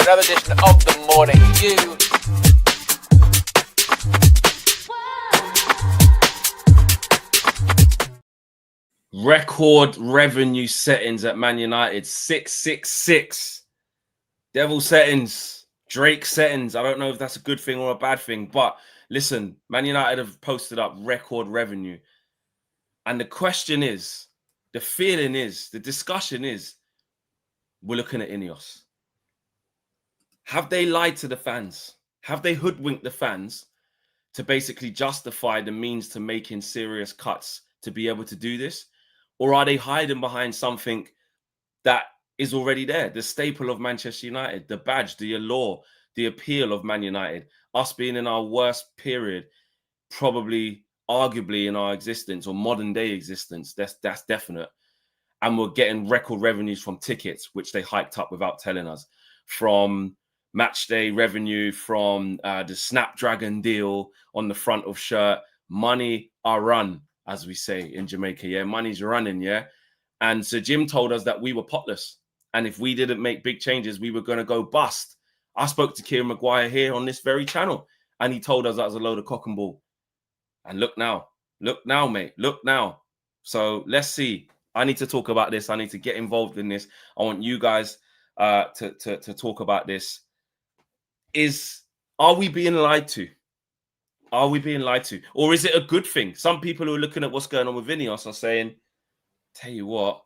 another edition of The Morning View. Record revenue settings at Man United, 666. Devil settings, Drake settings. I don't know if that's a good thing or a bad thing, but listen, Man United have posted up record revenue. And the question is, the feeling is, the discussion is, we're looking at INEOS. Have they lied to the fans? Have they hoodwinked the fans to basically justify the means to making serious cuts to be able to do this? Or are they hiding behind something that is already there? The staple of Manchester United, the badge, the allure, the appeal of Man United, us being in our worst period, probably arguably in our existence or modern day existence, that's definite. And we're getting record revenues from tickets, which they hiked up without telling us, from match day revenue, from the Snapdragon deal on the front of shirt. Money are run, as we say in Jamaica. Yeah, money's running. Yeah. And so Jim told us that we were potless. And if we didn't make big changes, we were going to go bust. I spoke to Kieran Maguire here on this very channel, and he told us that was a load of cock and ball. And look now, mate, look now. So let's see. I need to talk about this. I need to get involved in this. I want you guys to talk about this. Are we being lied to? Are we being lied to? Or is it a good thing? Some people who are looking at what's going on with INEOS are saying, tell you what,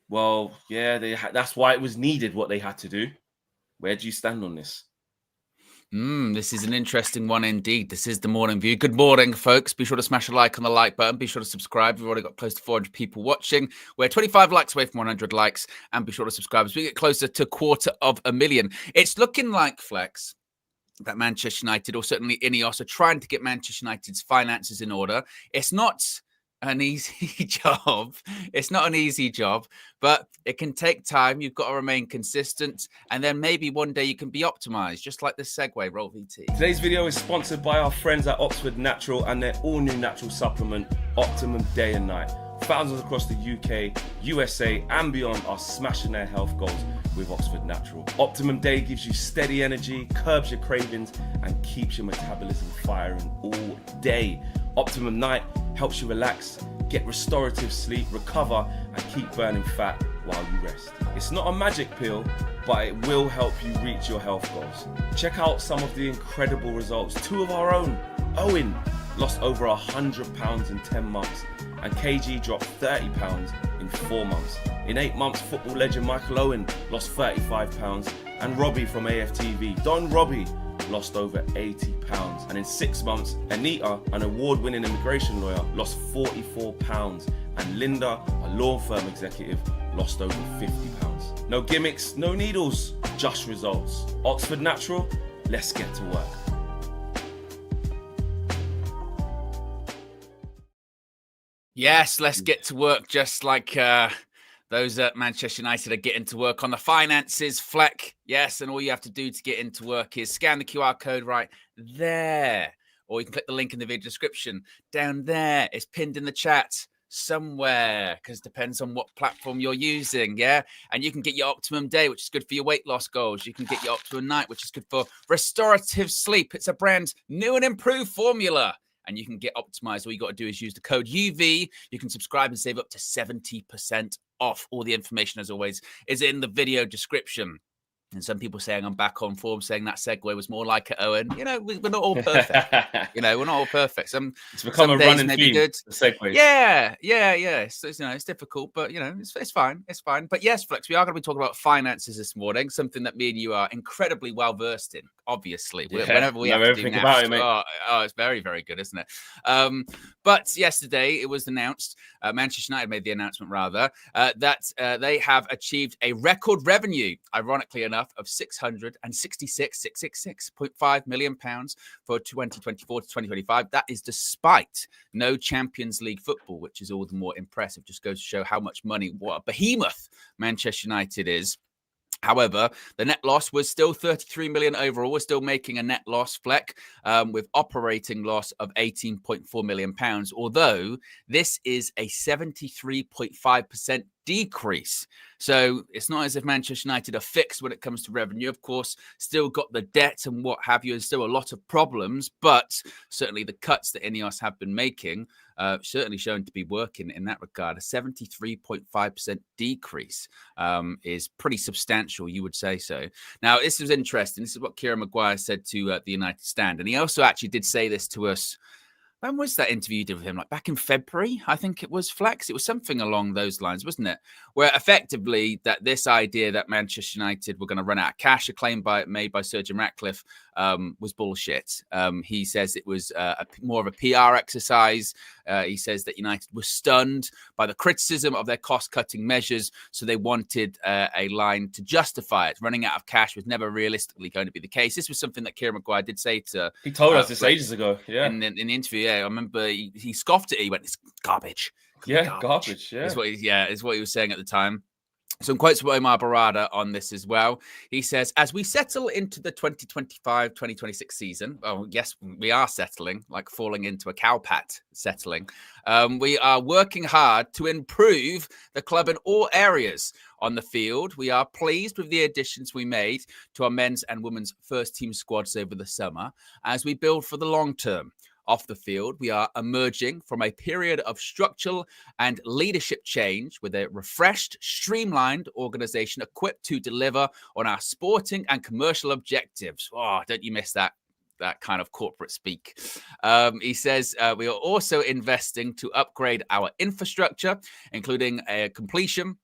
well, yeah, that's why it was needed, what they had to do. Where do you stand on this? This is an interesting one indeed. This is The Morning View. Good morning, folks. Be sure to smash a like on the like button. Be sure to subscribe. We've already got close to 400 people watching. We're 25 likes away from 100 likes. And be sure to subscribe as we get closer to 250,000. It's looking like, Flex, that Manchester United, or certainly INEOS, are trying to get Manchester United's finances in order. It's not an easy job. It's not an easy job, but it can take time. You've got to remain consistent, and then maybe one day you can be optimized, just like this Segway. Roll VT. Today's video is sponsored by our friends at Oxford Natural and their all-new natural supplement, Optimum Day and Night. Thousands across the UK, USA, and beyond are smashing their health goals with Oxford Natural. Optimum Day gives you steady energy, curbs your cravings, and keeps your metabolism firing all day. Optimum Night helps you relax, get restorative sleep, recover, and keep burning fat while you rest. It's not a magic pill, but it will help you reach your health goals. Check out some of the incredible results. Two of our own, OWEN, lost over 100 pounds in 10 months, and KG dropped 30 pounds in 4 months. In 8 months, football legend Michael Owen lost 35 pounds, and Robbie from AFTV, Don Robbie, lost over 80 pounds. And in 6 months, Anita, an award-winning immigration lawyer, lost 44 pounds. And Linda, a law firm executive, lost over 50 pounds. No gimmicks, no needles, just results. Oxford Natural, let's get to work. Yes, let's get to work, just like those at Manchester United are getting to work on the finances, Fleck. Yes, and all you have to do to get into work is scan the QR code right there. Or you can click the link in the video description down there. It's pinned in the chat somewhere, because it depends on what platform you're using, yeah? And you can get your Optimum Day, which is good for your weight loss goals. You can get your Optimum Night, which is good for restorative sleep. It's a brand new and improved formula. And you can get optimized. All you got to do is use the code UV. You can subscribe and save up to 70% off. All the information, as always, is in the video description. And some people saying I'm back on form, saying that segue was more like it, Owen. You know, we're not all perfect. We're not all perfect. It's become a running theme. Good. The segues. Yeah. So, it's difficult, but it's fine. It's fine. But yes, Flex, we are going to be talking about finances this morning. Something that me and you are incredibly well versed in. Obviously, whenever we have to do about it, mate. Oh, it's very, very good, isn't it? But yesterday it was announced. Manchester United made the announcement, rather, that they have achieved a record revenue, ironically enough, of £666.5 million for 2024 to 2025. That is despite no Champions League football, which is all the more impressive. Just goes to show how much money, what a behemoth Manchester United is. However, the net loss was still 33 million overall. We're still making a net loss, Fleck, with operating loss of 18.4 million pounds. Although this is a 73.5% decrease. So it's not as if Manchester United are fixed when it comes to revenue. Of course, still got the debt and what have you, and still a lot of problems, but certainly the cuts that INEOS have been making certainly shown to be working in that regard. A 73.5% decrease is pretty substantial, you would say so. Now, this was interesting. This is what Kieran Maguire said to the United Stand. And he also actually did say this to us. When was that interview you did with him? Like back in February, I think it was, Flex. It was something along those lines, wasn't it? Where effectively that this idea that Manchester United were going to run out of cash, a claim made by Sir Jim Ratcliffe, was bullshit. He says it was more of a PR exercise. He says that United was stunned by the criticism of their cost-cutting measures, so they wanted a line to justify it. Running out of cash was never realistically going to be the case. This was something that Kieran Maguire did say to... He told us this ages ago, yeah. In the interview, yeah. I remember he scoffed at it. He went, "It's garbage." Yeah, garbage, yeah. Is what he was saying at the time. Some quotes from Omar Barada on this as well. He says, as we settle into the 2025-2026 season, oh, yes, we are settling, like falling into a cowpat settling. We are working hard to improve the club in all areas. On the field, we are pleased with the additions we made to our men's and women's first team squads over the summer as we build for the long term. Off the field, we are emerging from a period of structural and leadership change with a refreshed, streamlined organization equipped to deliver on our sporting and commercial objectives. Oh, don't you miss that kind of corporate speak. He says we are also investing to upgrade our infrastructure, including a completion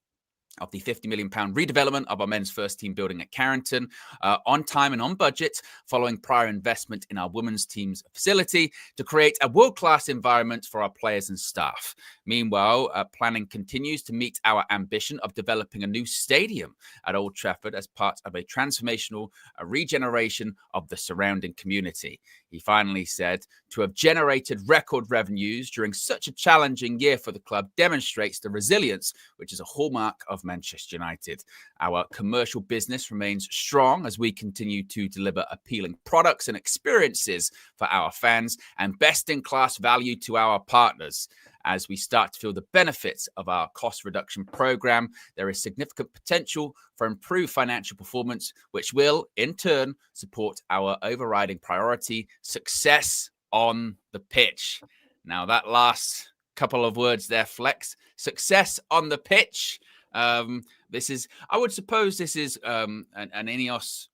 of the £50 million redevelopment of our men's first team building at Carrington, on time and on budget, following prior investment in our women's team's facility to create a world-class environment for our players and staff. Meanwhile, planning continues to meet our ambition of developing a new stadium at Old Trafford as part of a transformational regeneration of the surrounding community. He finally said, to have generated record revenues during such a challenging year for the club demonstrates the resilience, which is a hallmark of Manchester United. Our commercial business remains strong as we continue to deliver appealing products and experiences for our fans and best-in-class value to our partners. As we start to feel the benefits of our cost reduction program, there is significant potential for improved financial performance, which will, in turn, support our overriding priority, success on the pitch. Now, that last couple of words there, Flex, success on the pitch. This is, I would suppose this is an INEOS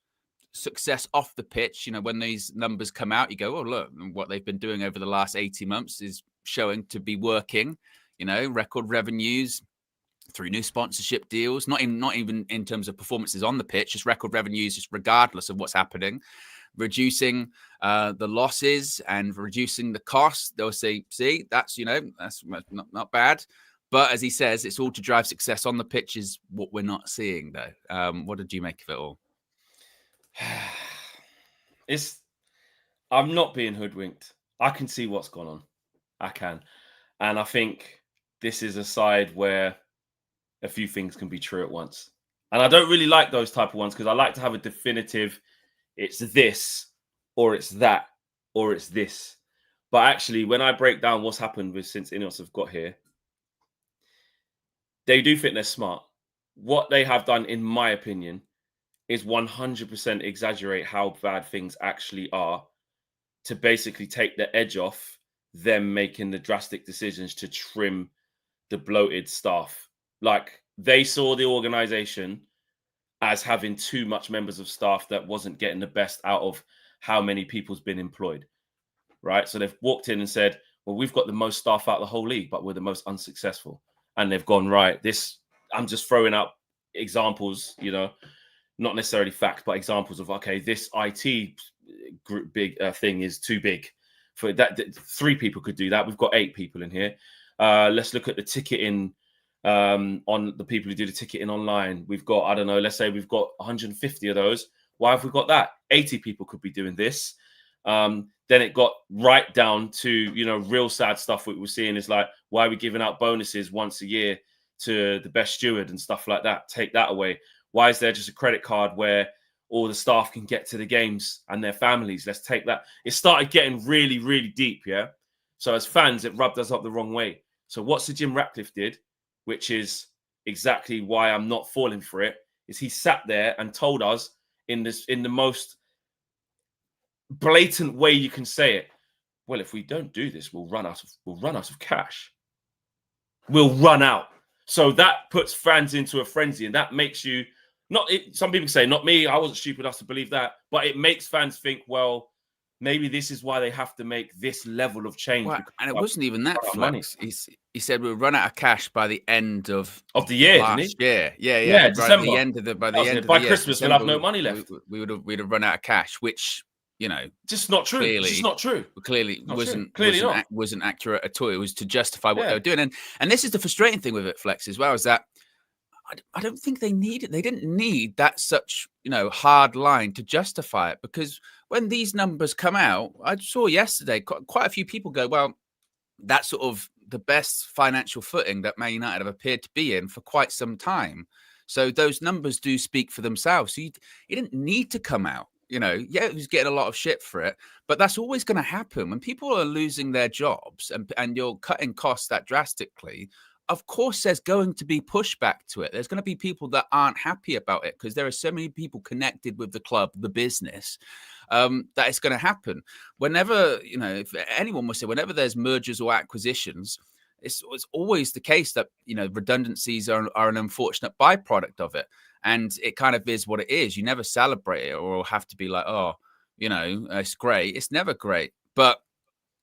success off the pitch. You know, when these numbers come out, you go, oh, look, what they've been doing over the last 18 months is showing to be working. You know, record revenues through new sponsorship deals, not even in terms of performances on the pitch, just record revenues, just regardless of what's happening, reducing the losses and reducing the costs. They'll say, see, that's, you know, that's not bad. But as he says, it's all to drive success on the pitch is what we're not seeing, though. What did you make of it all? I'm not being hoodwinked. I can see what's gone on. I can. And I think this is a side where a few things can be true at once. And I don't really like those type of ones because I like to have a definitive, it's this, or it's that, or it's this. But actually, when I break down what's happened since INEOS have got here, they do think they're smart. What they have done, in my opinion, is 100% exaggerate how bad things actually are to basically take the edge off them making the drastic decisions to trim the bloated staff. Like, they saw the organization as having too much members of staff that wasn't getting the best out of how many people's been employed, right? So they've walked in and said, well, we've got the most staff out of the whole league, but we're the most unsuccessful. And they've gone, right, this, I'm just throwing out examples, you know, not necessarily facts, but examples of, okay, this IT group thing is too big for that. 3 people could do that. We've got 8 people in here. Let's look at the ticketing on the people who do the ticketing online. We've got, I don't know, let's say we've got 150 of those. Why have we got that? 80 people could be doing this. Then it got right down to, you know, real sad stuff. What we're seeing is like, why are we giving out bonuses once a year to the best steward and stuff like that? Take that away. Why is there just a credit card where all the staff can get to the games and their families? Let's take that. It started getting really, really deep, yeah? So as fans, it rubbed us up the wrong way. So what Sir Jim Ratcliffe did, which is exactly why I'm not falling for it is he sat there and told us in the most blatant way you can say it. Well, if we don't do this, we'll run out of cash. We'll run out. So that puts fans into a frenzy, and that makes you some people say, not me, I wasn't stupid enough to believe that, but it makes fans think, well, maybe this is why they have to make this level of change. Well, and it wasn't even that, Flex. He said we'll run out of cash by the end of the year, last year. Yeah, right December. By the end of the year, Christmas, December, we'll have no money left. We'd have run out of cash, which, you know, just not true. Clearly, just not true. Clearly not wasn't true. Clearly wasn't accurate at all. It was to justify what they were doing, and this is the frustrating thing with it, Flex, as well, is that I don't think they needed. They didn't need that such, you know, hard line to justify it, because when these numbers come out, I saw yesterday quite a few people go, well, that's sort of the best financial footing that Man United have appeared to be in for quite some time. So those numbers do speak for themselves. So you didn't need to come out. You know, yeah, he was getting a lot of shit for it, but that's always going to happen when people are losing their jobs and you're cutting costs that drastically. Of course, there's going to be pushback to it. There's going to be people that aren't happy about it because there are so many people connected with the club, the business, that it's going to happen. Whenever, you know, if anyone will say, whenever there's mergers or acquisitions, it's always the case that, you know, redundancies are an unfortunate byproduct of it. And it kind of is what it is. You never celebrate it or have to be like, oh, you know, it's great. It's never great. But,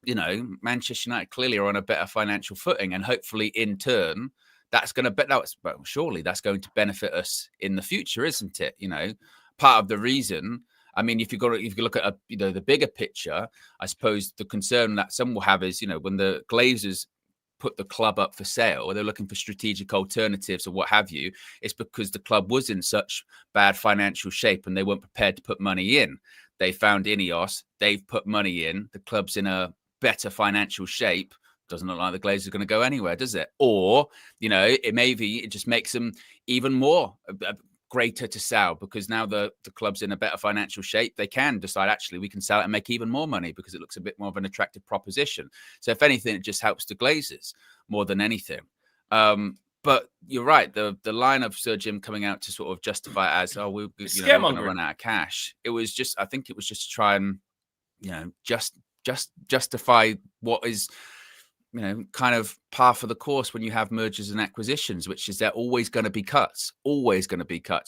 you know, Manchester United clearly are on a better financial footing. And hopefully, in turn, that's going to surely that's going to benefit us in the future, isn't it? You know, part of the reason. I mean, if you look at the bigger picture, I suppose the concern that some will have is, you know, when the Glazers put the club up for sale, or they're looking for strategic alternatives or what have you, it's because the club was in such bad financial shape and they weren't prepared to put money in. They found INEOS, they've put money in, the club's in a better financial shape. Doesn't look like the Glazers are going to go anywhere, does it? Or, you know, it just makes them even more greater to sell, because now the club's in a better financial shape. They can decide, actually, we can sell it and make even more money because it looks a bit more of an attractive proposition. So if anything, it just helps the Glazers more than anything. But you're right. The line of Sir Jim coming out to sort of justify it as, we're going to run out of cash. I think it was just to try and, you know, just justify what is, you know, kind of par for the course when you have mergers and acquisitions, which is they're always going to be cuts,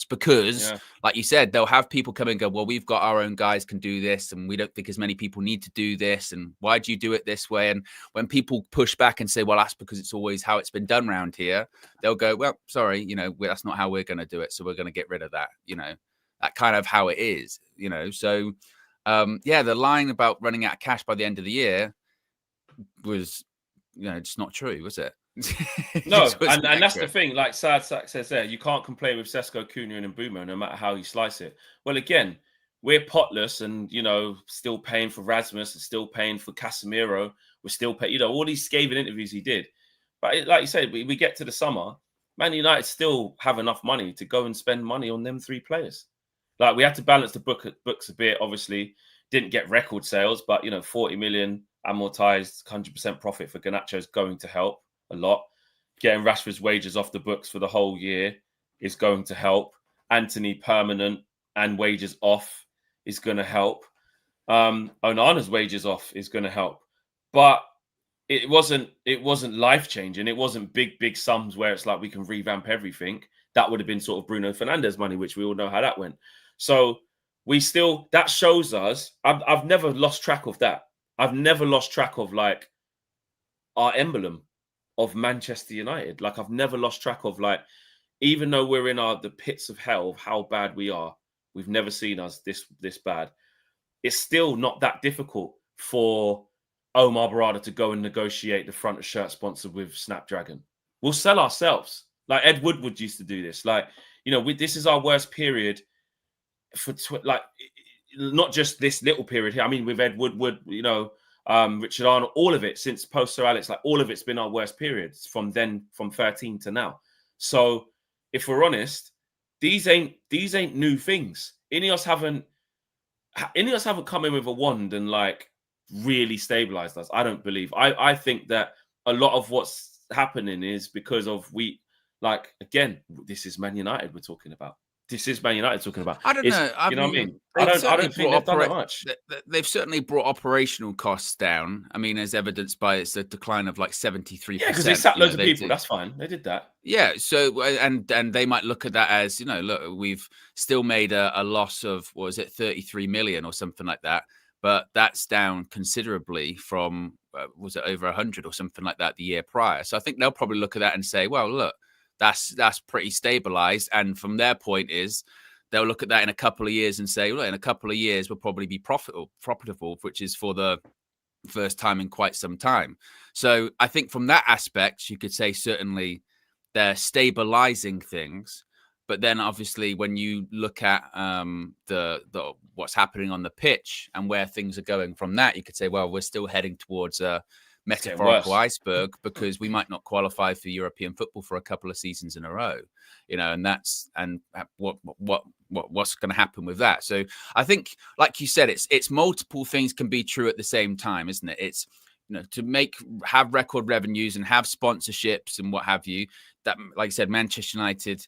because, like you said, they'll have people come and go, well, we've got our own guys can do this, and we don't think as many people need to do this, and why do you do it this way? And when people push back and say, well, that's because it's always how it's been done around here, they'll go, well, sorry, you know, that's not how we're going to do it, so we're going to get rid of that. You know, that kind of how it is, you know. So, the line about running out of cash by the end of the year was, you know, it's not true, was it? No, and that's the thing. Like Sad Sack says there, you can't complain with Sesko, Cunha, and Mbeumo, no matter how you slice it. Well, again, we're potless, and, you know, still paying for Rasmus and still paying for Casemiro. We're still paying, you know, all these scathing interviews he did. But like you said, we get to the summer, Man United still have enough money to go and spend money on them three players. Like, we had to balance the books a bit. Obviously, didn't get record sales, but, you know, 40 million amortized, 100% profit for Garnacho is going to help a lot. Getting Rashford's wages off the books for the whole year is going to help. Anthony permanent and wages off is going to help. Onana's wages off is going to help. But it wasn't life changing. It wasn't big sums where it's like we can revamp everything. That would have been sort of Bruno Fernandes money, which we all know how that went. So that shows us. I've never lost track of that. I've never lost track of, like, our emblem of Manchester United. Like, I've never lost track of, like, even though we're in the pits of hell of how bad we are, we've never seen us this bad. It's still not that difficult for Omar Barada to go and negotiate the front of shirt sponsor with Snapdragon. We'll sell ourselves. Like, Ed Woodward used to do this. Like, you know, this is our worst period for not just this little period here. I mean, with Ed Woodward, you know, Richard Arnold, all of it since post Sir Alex, like, all of it's been our worst periods from 13 to now. So if we're honest, these ain't new things. INEOS haven't come in with a wand and, like, really stabilized us. I don't believe. I think that a lot of what's happening is because of Like, again, this is Man United we're talking about. This is Man United talking about. I don't know. I You know mean, what I mean? I don't think they've done that much. They've certainly brought operational costs down. I mean, as evidenced by it's a decline of like 73%. Yeah, because they sacked loads of people. That's fine. They did that. Yeah. So, and they might look at that as, you know, look, we've still made a loss of, what was it, 33 million or something like that. But that's down considerably from, was it over 100 or something like that the year prior? So I think they'll probably look at that and say, well, look, that's pretty stabilized. And from their point is, they'll look at that in a couple of years and say, well, in a couple of years, we'll probably be profitable, which is for the first time in quite some time. So I think from that aspect, you could say certainly they're stabilizing things. But then obviously when you look at the what's happening on the pitch and where things are going from that, you could say, well, we're still heading towards a metaphorical iceberg, because we might not qualify for European football for a couple of seasons in a row, you know, and what's going to happen with that. So I think, like you said, it's multiple things can be true at the same time, isn't it? It's, you know, to have record revenues and have sponsorships and what have you, that, like I said, Manchester United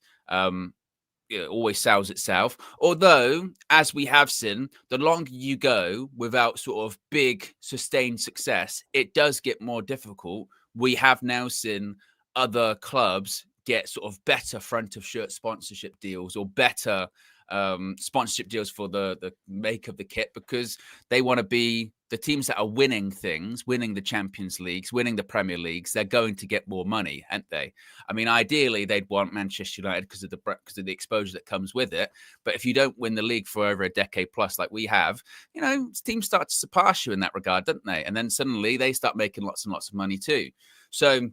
always sells itself. Although, as we have seen, the longer you go without sort of big sustained success, it does get more difficult. We have now seen other clubs get sort of better front of shirt sponsorship deals or better sponsorship deals for the make of the kit, because they want to be the teams that are winning things, winning the Champions Leagues, winning the Premier Leagues. They're going to get more money, aren't they? I mean, ideally, they'd want Manchester United because of the exposure that comes with it. But if you don't win the league for over a decade plus, like we have, you know, teams start to surpass you in that regard, don't they? And then suddenly they start making lots and lots of money too. So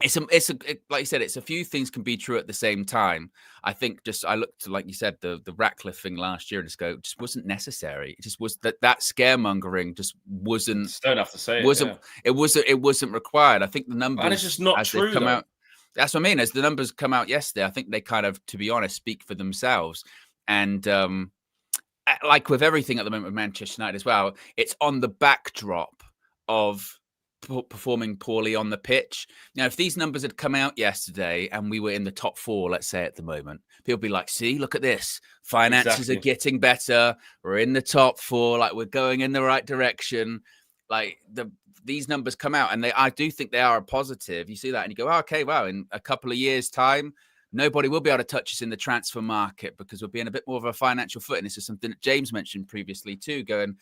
like you said, it's a few things can be true at the same time. I think I looked to, like you said, the Ratcliffe thing last year and it just wasn't necessary. It just was that scaremongering just wasn't. Just don't have to say it wasn't required. I think the numbers, and it's just not true. Come out, that's what I mean. As the numbers come out yesterday, I think they kind of, to be honest, speak for themselves. And like with everything at the moment with Manchester United as well, it's on the backdrop of performing poorly on the pitch. Now, if these numbers had come out yesterday and we were in the top 4, let's say at the moment, people be like, see, look at this. Finances are getting better. We're in the top 4. Like, we're going in the right direction. Like, these numbers come out and I do think they are a positive. You see that and you go, oh, okay, wow, in a couple of years' time, nobody will be able to touch us in the transfer market because we'll be in a bit more of a financial footing. This is something that James mentioned previously too, going,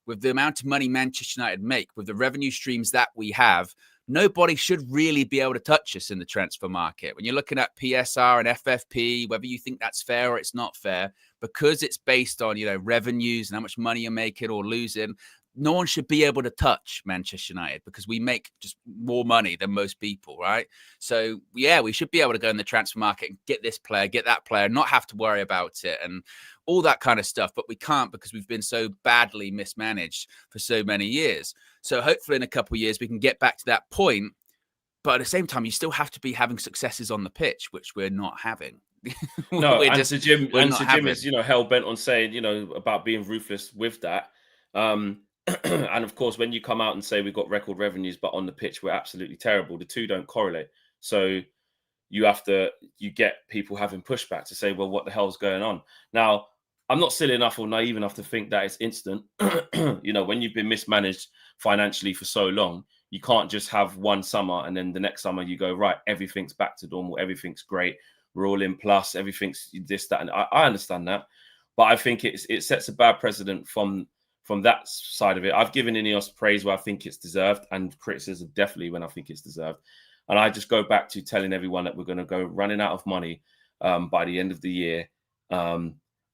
with the amount of money Manchester United make, with the revenue streams that we have, nobody should really be able to touch us in the transfer market. When you're looking at PSR and FFP, whether you think that's fair or it's not fair, because it's based on, you know, revenues and how much money you're making or losing, no one should be able to touch Manchester United because we make just more money than most people, right? So, yeah, we should be able to go in the transfer market and get this player, get that player, not have to worry about it and all that kind of stuff. But we can't because we've been so badly mismanaged for so many years. So hopefully in a couple of years, we can get back to that point. But at the same time, you still have to be having successes on the pitch, which we're not having. No, and Sir Jim is, you know, hell-bent on saying, you know, about being ruthless with that. And of course, when you come out and say we've got record revenues, but on the pitch we're absolutely terrible, the two don't correlate. So you get people having pushback to say, well, what the hell's going on? Now, I'm not silly enough or naive enough to think that it's instant. You know, when you've been mismanaged financially for so long, you can't just have one summer and then the next summer you go, right, everything's back to normal, everything's great, we're all in plus, everything's this, that, and I understand that. But I think it sets a bad precedent from that side of it. I've given INEOS praise where I think it's deserved and criticism definitely when I think it's deserved. And I just go back to telling everyone that we're going to go running out of money by the end of the year.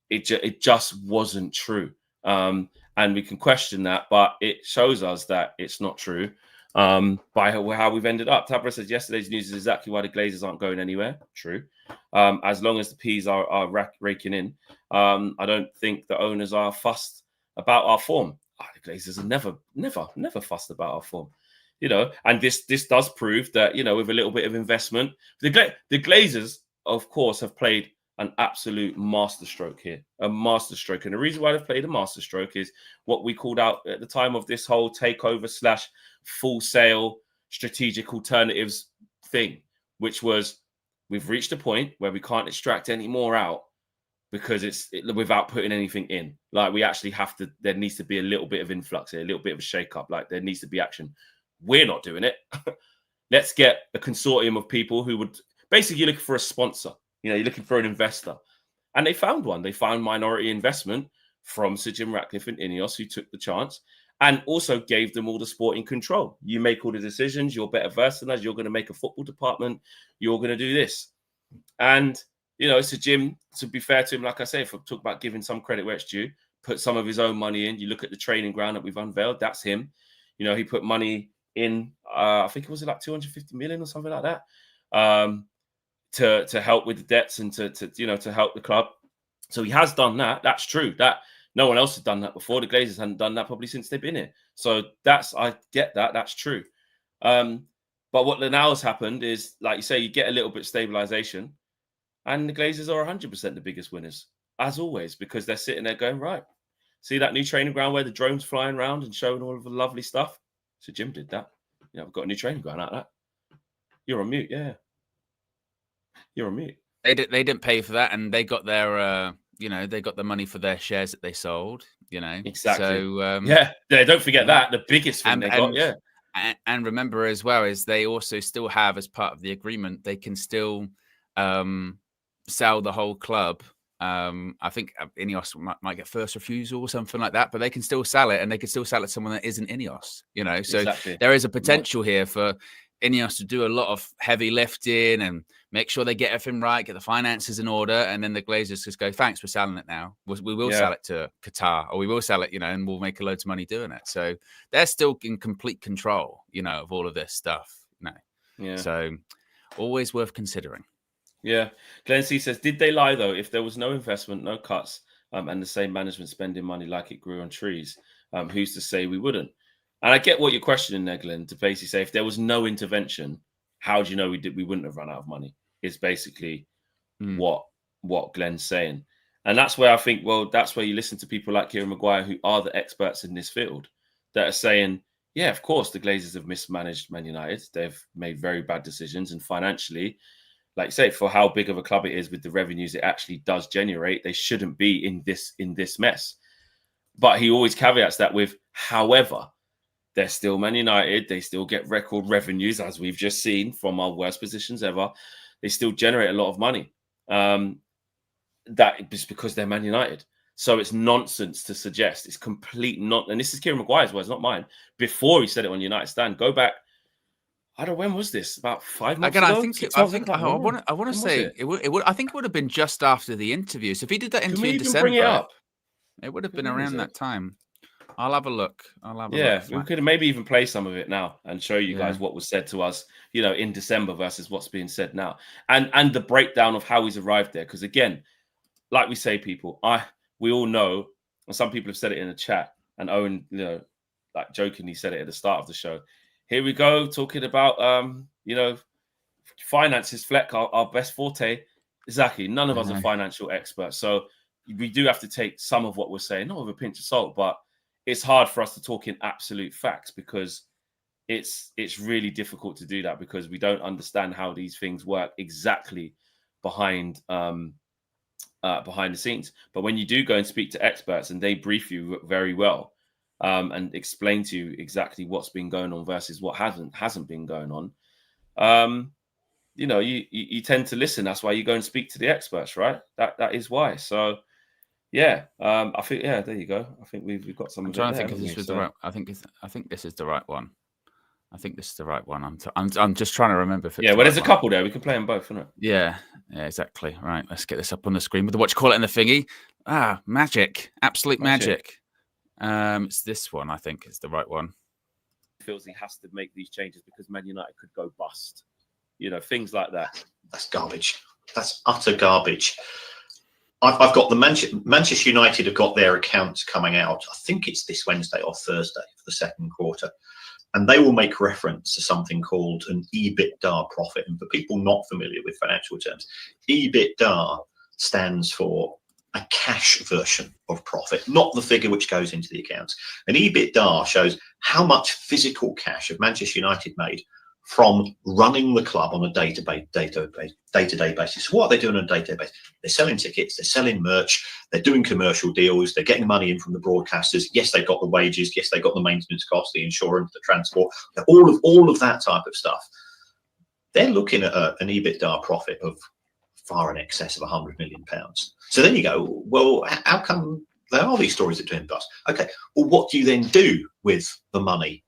It just wasn't true. And we can question that, but it shows us that it's not true by how we've ended up. Tabra says yesterday's news is exactly why the Glazers aren't going anywhere. True. As long as the P's are raking in, I don't think the owners are fussed about our form. The Glazers are never fussed about our form, you know. And this does prove that, you know, with a little bit of investment, the Glazers, of course, have played an absolute masterstroke here, a masterstroke. And the reason why they've played a masterstroke is what we called out at the time of this whole takeover / full sale strategic alternatives thing, which was we've reached a point where we can't extract any more out because without putting anything in. Like, we actually have to, there needs to be a little bit of influx here, a little bit of a shake up. Like, there needs to be action. We're not doing it. Let's get a consortium of people who would basically look for a sponsor. You know, you're looking for an investor. And they found one. They found minority investment from Sir Jim Ratcliffe and INEOS, who took the chance and also gave them all the sporting control. You make all the decisions. You're better versed than us. You're going to make a football department. You're going to do this. And, you know, Sir Jim, to be fair to him, like I say, if I talk about giving some credit where it's due, put some of his own money in. You look at the training ground that we've unveiled. That's him. You know, he put money in, I think it was like 250 million or something like that, to help with the debts and to help the club. So he has done that. That's true. That no one else has done that before. The Glazers hadn't done that probably since they've been here. So I get that. That's true. But what now has happened is, like you say, you get a little bit of stabilization, and the Glazers are 100% the biggest winners, as always, because they're sitting there going, right, see that new training ground where the drone's flying around and showing all of the lovely stuff? So Jim did that. You know, we've got a new training ground out of that. You're on mute, yeah. You're on mute. They didn't pay for that, and they got their they got the money for their shares that they sold. You know, exactly. So yeah, don't forget that the biggest thing they got. Yeah, and remember as well is they also still have, as part of the agreement, they can still sell the whole club. I think INEOS might get first refusal or something like that, but they can still sell it, and they can still sell it to someone that isn't INEOS. You know, so exactly. There is a potential here for INEOS to do a lot of heavy lifting and make sure they get everything right, get the finances in order, and then the Glazers just go, thanks, we're selling it now. We will sell it to Qatar, or we will sell it, you know, and we'll make a loads of money doing it. So they're still in complete control, you know, of all of this stuff. You know? Yeah. So always worth considering. Yeah. Glenn C says, did they lie though? If there was no investment, no cuts, and the same management spending money like it grew on trees, who's to say we wouldn't? And I get what you're questioning there, Glenn, to basically say, if there was no intervention, how do you know we wouldn't have run out of money? Is basically what Glenn's saying. And that's where I think, well, that's where you listen to people like Kieran Maguire, who are the experts in this field, that are saying, yeah, of course, the Glazers have mismanaged Man United. They've made very bad decisions. And financially, like you say, for how big of a club it is with the revenues it actually does generate, they shouldn't be in this mess. But he always caveats that with, however, they're still Man United. They still get record revenues, as we've just seen, from our worst positions ever. They still generate a lot of money. That is because they're Man United. So it's nonsense to suggest. It's complete nonsense. And this is Kieran Maguire's words, not mine. Before he said it on United Stand, go back. I don't know, when was this? About 5 months ago? I want to say it would. I think it would have been just after the interview. So if he did that interview in December, bring it up? It would have been around that time. I'll have a look. We could maybe even play some of it now and show you guys what was said to us, you know, in December versus what's being said now, and the breakdown of how he's arrived there. Because again, like we say, people, we all know, and some people have said it in the chat, and Owen, you know, like jokingly said it at the start of the show. Here we go, talking about you know, finances, Fleck, our best forte. Exactly. None of us are financial experts, so we do have to take some of what we're saying, not with a pinch of salt, but it's hard for us to talk in absolute facts because it's really difficult to do that because we don't understand how these things work exactly behind the scenes. But when you do go and speak to experts and they brief you very well and explain to you exactly what's been going on versus what hasn't been going on, you know, you tend to listen. That's why you go and speak to the experts, right? That is why. So. Yeah, I think there you go. I think we've got some. I'm trying to think if this was the right. I think this is the right one. I think this is the right one. I'm just trying to remember if it's there's a couple there. We can play them both, isn't it? Yeah, exactly. Right, let's get this up on the screen with the watch. Call it in the thingy. Magic, absolute magic. It's this one. I think is the right one. Feels he has to make these changes because Man United could go bust. You know, things like that. That's garbage. That's utter garbage. I've got the Manchester United have got their accounts coming out. I think it's this Wednesday or Thursday for the second quarter. And they will make reference to something called an EBITDA profit. And for people not familiar with financial terms, EBITDA stands for a cash version of profit, not the figure which goes into the accounts. And EBITDA shows how much physical cash have Manchester United made from running the club on a day-to-day basis. What are they doing on a day-to-day basis? They're selling tickets, they're selling merch, they're doing commercial deals, they're getting money in from the broadcasters. Yes, they've got the wages. Yes, they've got the maintenance costs, the insurance, the transport, all of that type of stuff. They're looking at an EBITDA profit of far in excess of £100 million. So then you go, well, how come there are these stories that doing bust? Okay, well, what do you then do with the money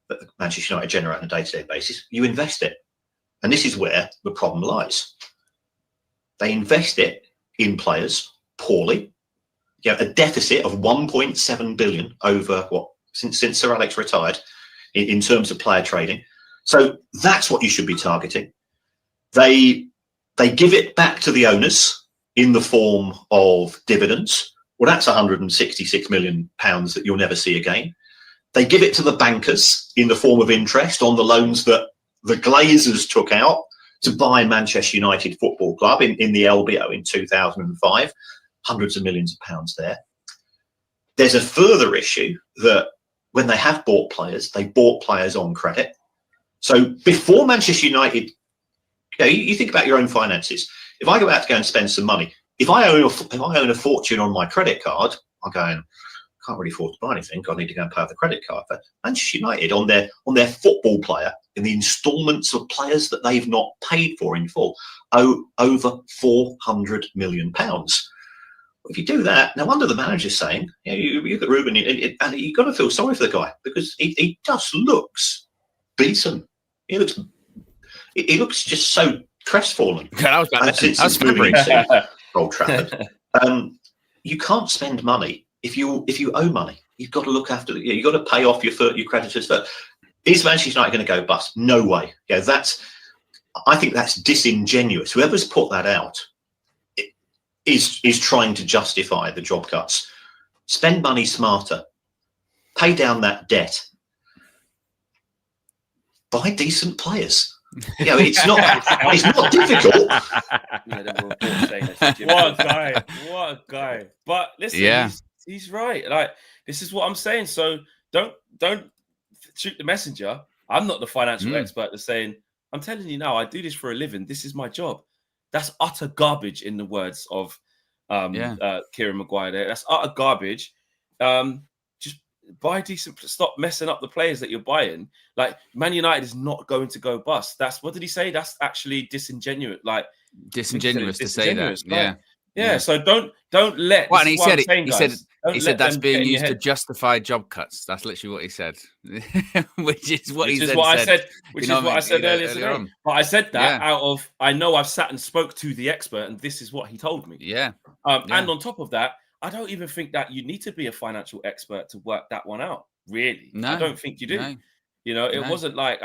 that Manchester United generate on a day-to-day basis? You invest it. And this is where the problem lies. They invest it in players poorly. You know, a deficit of 1.7 billion over since Sir Alex retired in terms of player trading. So that's what you should be targeting. They give it back to the owners in the form of dividends. Well, that's 166 million pounds that you'll never see again. They give it to the bankers in the form of interest on the loans that the Glazers took out to buy Manchester United Football Club in the LBO in 2005. Hundreds of millions of pounds there. There's a further issue that when they have bought players, they bought players on credit. So before Manchester United, you think about your own finances. If I go out to go and spend some money, if I own a fortune on my credit card, I'm going, can't really afford to buy anything. I need to go and pay off the credit card. But Manchester United on their football player, in the instalments of players that they've not paid for in full, owe over £400 million. If you do that, no wonder the manager's saying, you got Ruben, and you've got to feel sorry for the guy because he just looks decent. He looks just so crestfallen. That was since moving to Old Trafford. You can't spend money if you owe money. You've got to look after. You've got to pay off your creditors first. Is Manchester United going to go bust? No way. I think that's disingenuous. Whoever's put that out is trying to justify the job cuts. Spend money smarter. Pay down that debt. Buy decent players. It's not difficult. What a guy. But listen, he's right. Like, this is what I'm saying. So don't shoot the messenger. I'm not the financial expert that's saying, I'm telling you now, I do this for a living. This is my job. That's utter garbage, in the words of Kieran Maguire there. That's utter garbage. Just buy decent. Stop messing up the players that you're buying. Like, Man United is not going to go bust. That's, what did he say? That's actually disingenuous. Like, disingenuous to say that. Like, yeah. So don't let. Well, and he said that's being used to justify job cuts. That's literally what he said, which is what I said earlier today. On. But I said that out of, I know I've sat and spoke to the expert, and this is what he told me. And on top of that, I don't even think that you need to be a financial expert to work that one out. Really, no, I don't think you do. No. I wasn't like,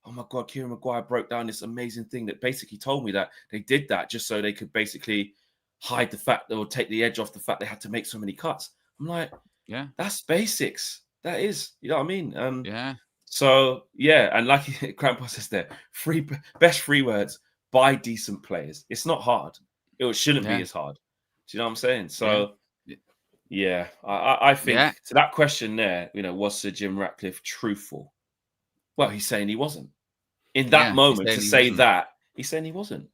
oh my God, Kieran Maguire broke down this amazing thing that basically told me that they did that just so they could basically hide the fact, or take the edge off the fact they had to make so many cuts. I'm like, that's basics. That is, you know what I mean? So and like Grandpa says there, best three words: buy decent players. It's not hard. It shouldn't be as hard. Do you know what I'm saying? So I think to that question there, was Sir Jim Ratcliffe truthful? Well, he's saying he wasn't. In that moment, to say that, he's saying he wasn't.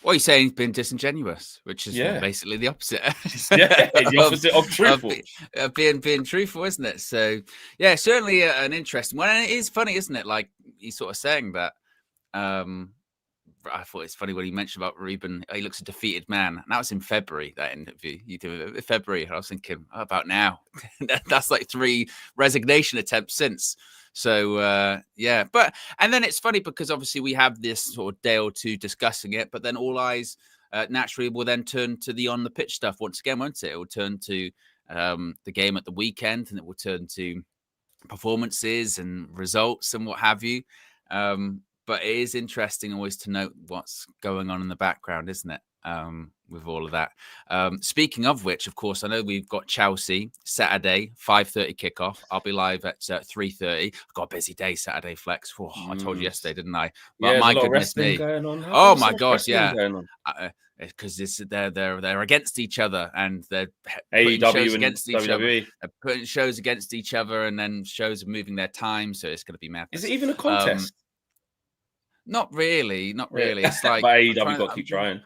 Well, he's saying he's been disingenuous, which is basically the opposite. The opposite of truthful. Being truthful, isn't it? So, certainly an interesting one. And it is funny, isn't it? Like, he's sort of saying that. I thought it's funny when he mentioned about Ruben. He looks a defeated man. And that was in February, that interview. You do it in February. I was thinking, how about now? That's like 3 resignation attempts since. So, but, and then it's funny because obviously we have this sort of day or two discussing it, but then all eyes naturally will then turn to the on the pitch stuff once again, won't it? It will turn to the game at the weekend, and it will turn to performances and results and what have you. But it is interesting always to note what's going on in the background, isn't it? With all of that. Speaking of which, of course, I know we've got Chelsea Saturday, 5:30 kickoff. I'll be live at 3:30. I've got a busy day Saturday, Flex. I told you yesterday, didn't I? But my goodness me! Oh my gosh, because they're against each other, and they're AEW against each WWE. other. They're putting shows against each other, and then shows are moving their time, so it's going to be mad. Is it even a contest? Not really. Yeah. It's like But AEW got to keep trying.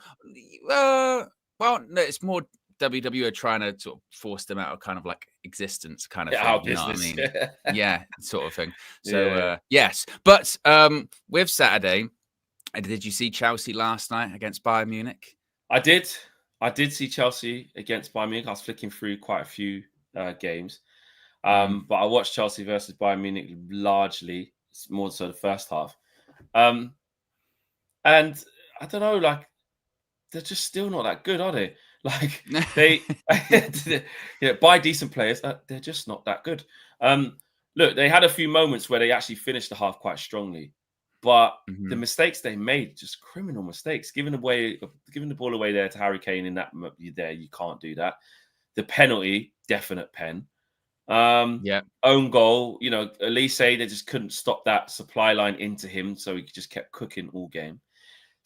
Well, no, it's more WWE trying to sort of force them out of kind of like existence, kind of thing. Our You know what I business. mean? Yeah, sort of thing. So Yeah. yes, but with Saturday, did you see Chelsea last night against Bayern Munich? I did see Chelsea against Bayern Munich. I was flicking through quite a few games. But I watched Chelsea versus Bayern Munich largely, more so the first half. And I don't know, like, they're just still not that good, are they? Like, they buy decent players, they're just not that good. Look, they had a few moments where they actually finished the half quite strongly, but the mistakes they made, just criminal mistakes. Giving the ball away there to Harry Kane in that there, you can't do that. The penalty, definite pen. Own goal, Elise, they just couldn't stop that supply line into him, so he just kept cooking all game.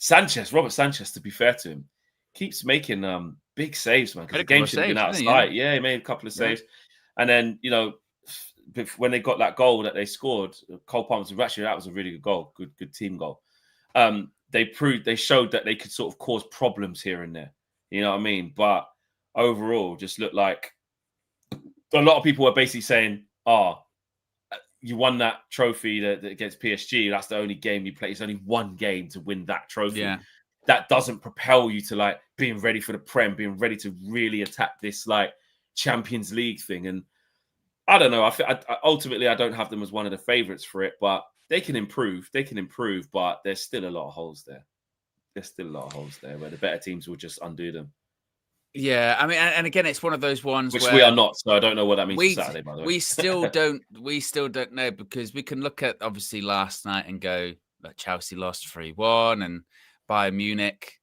Robert Sanchez, to be fair to him, keeps making big saves, man, because the game should have been out of sight. Yeah, he made a couple of saves. And then, when they got that goal that they scored, Cole Palmer, actually, that was a really good goal, good team goal. They showed that they could sort of cause problems here and there. You know what I mean? But overall, just looked like a lot of people were basically saying, you won that trophy against PSG. That's the only game you play. It's only one game to win that trophy. Yeah. That doesn't propel you to like being ready for the Prem, being ready to really attack this like Champions League thing. And I don't know. Ultimately, I don't have them as one of the favourites for it, but they can improve. But there's still a lot of holes there. Where the better teams will just undo them. Yeah, I mean, and again, it's one of those ones which where we are not. So I don't know what that means for Saturday. By the way, we still don't know, because we can look at obviously last night and go that Chelsea lost 3-1 and Bayern Munich,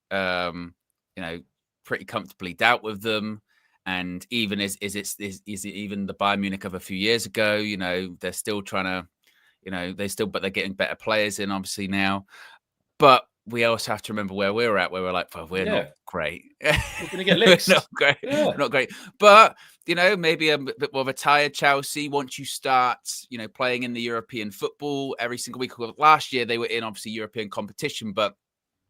pretty comfortably dealt with them. And even is it even the Bayern Munich of a few years ago? They're still trying to, but they're getting better players in obviously now, but. We also have to remember where we're at, where we're like, well, we're not great. We're going to get licks. Not great. Yeah. Not great. But, maybe a bit more of a tired Chelsea once you start, playing in the European football every single week. Last year, they were in, obviously, European competition, but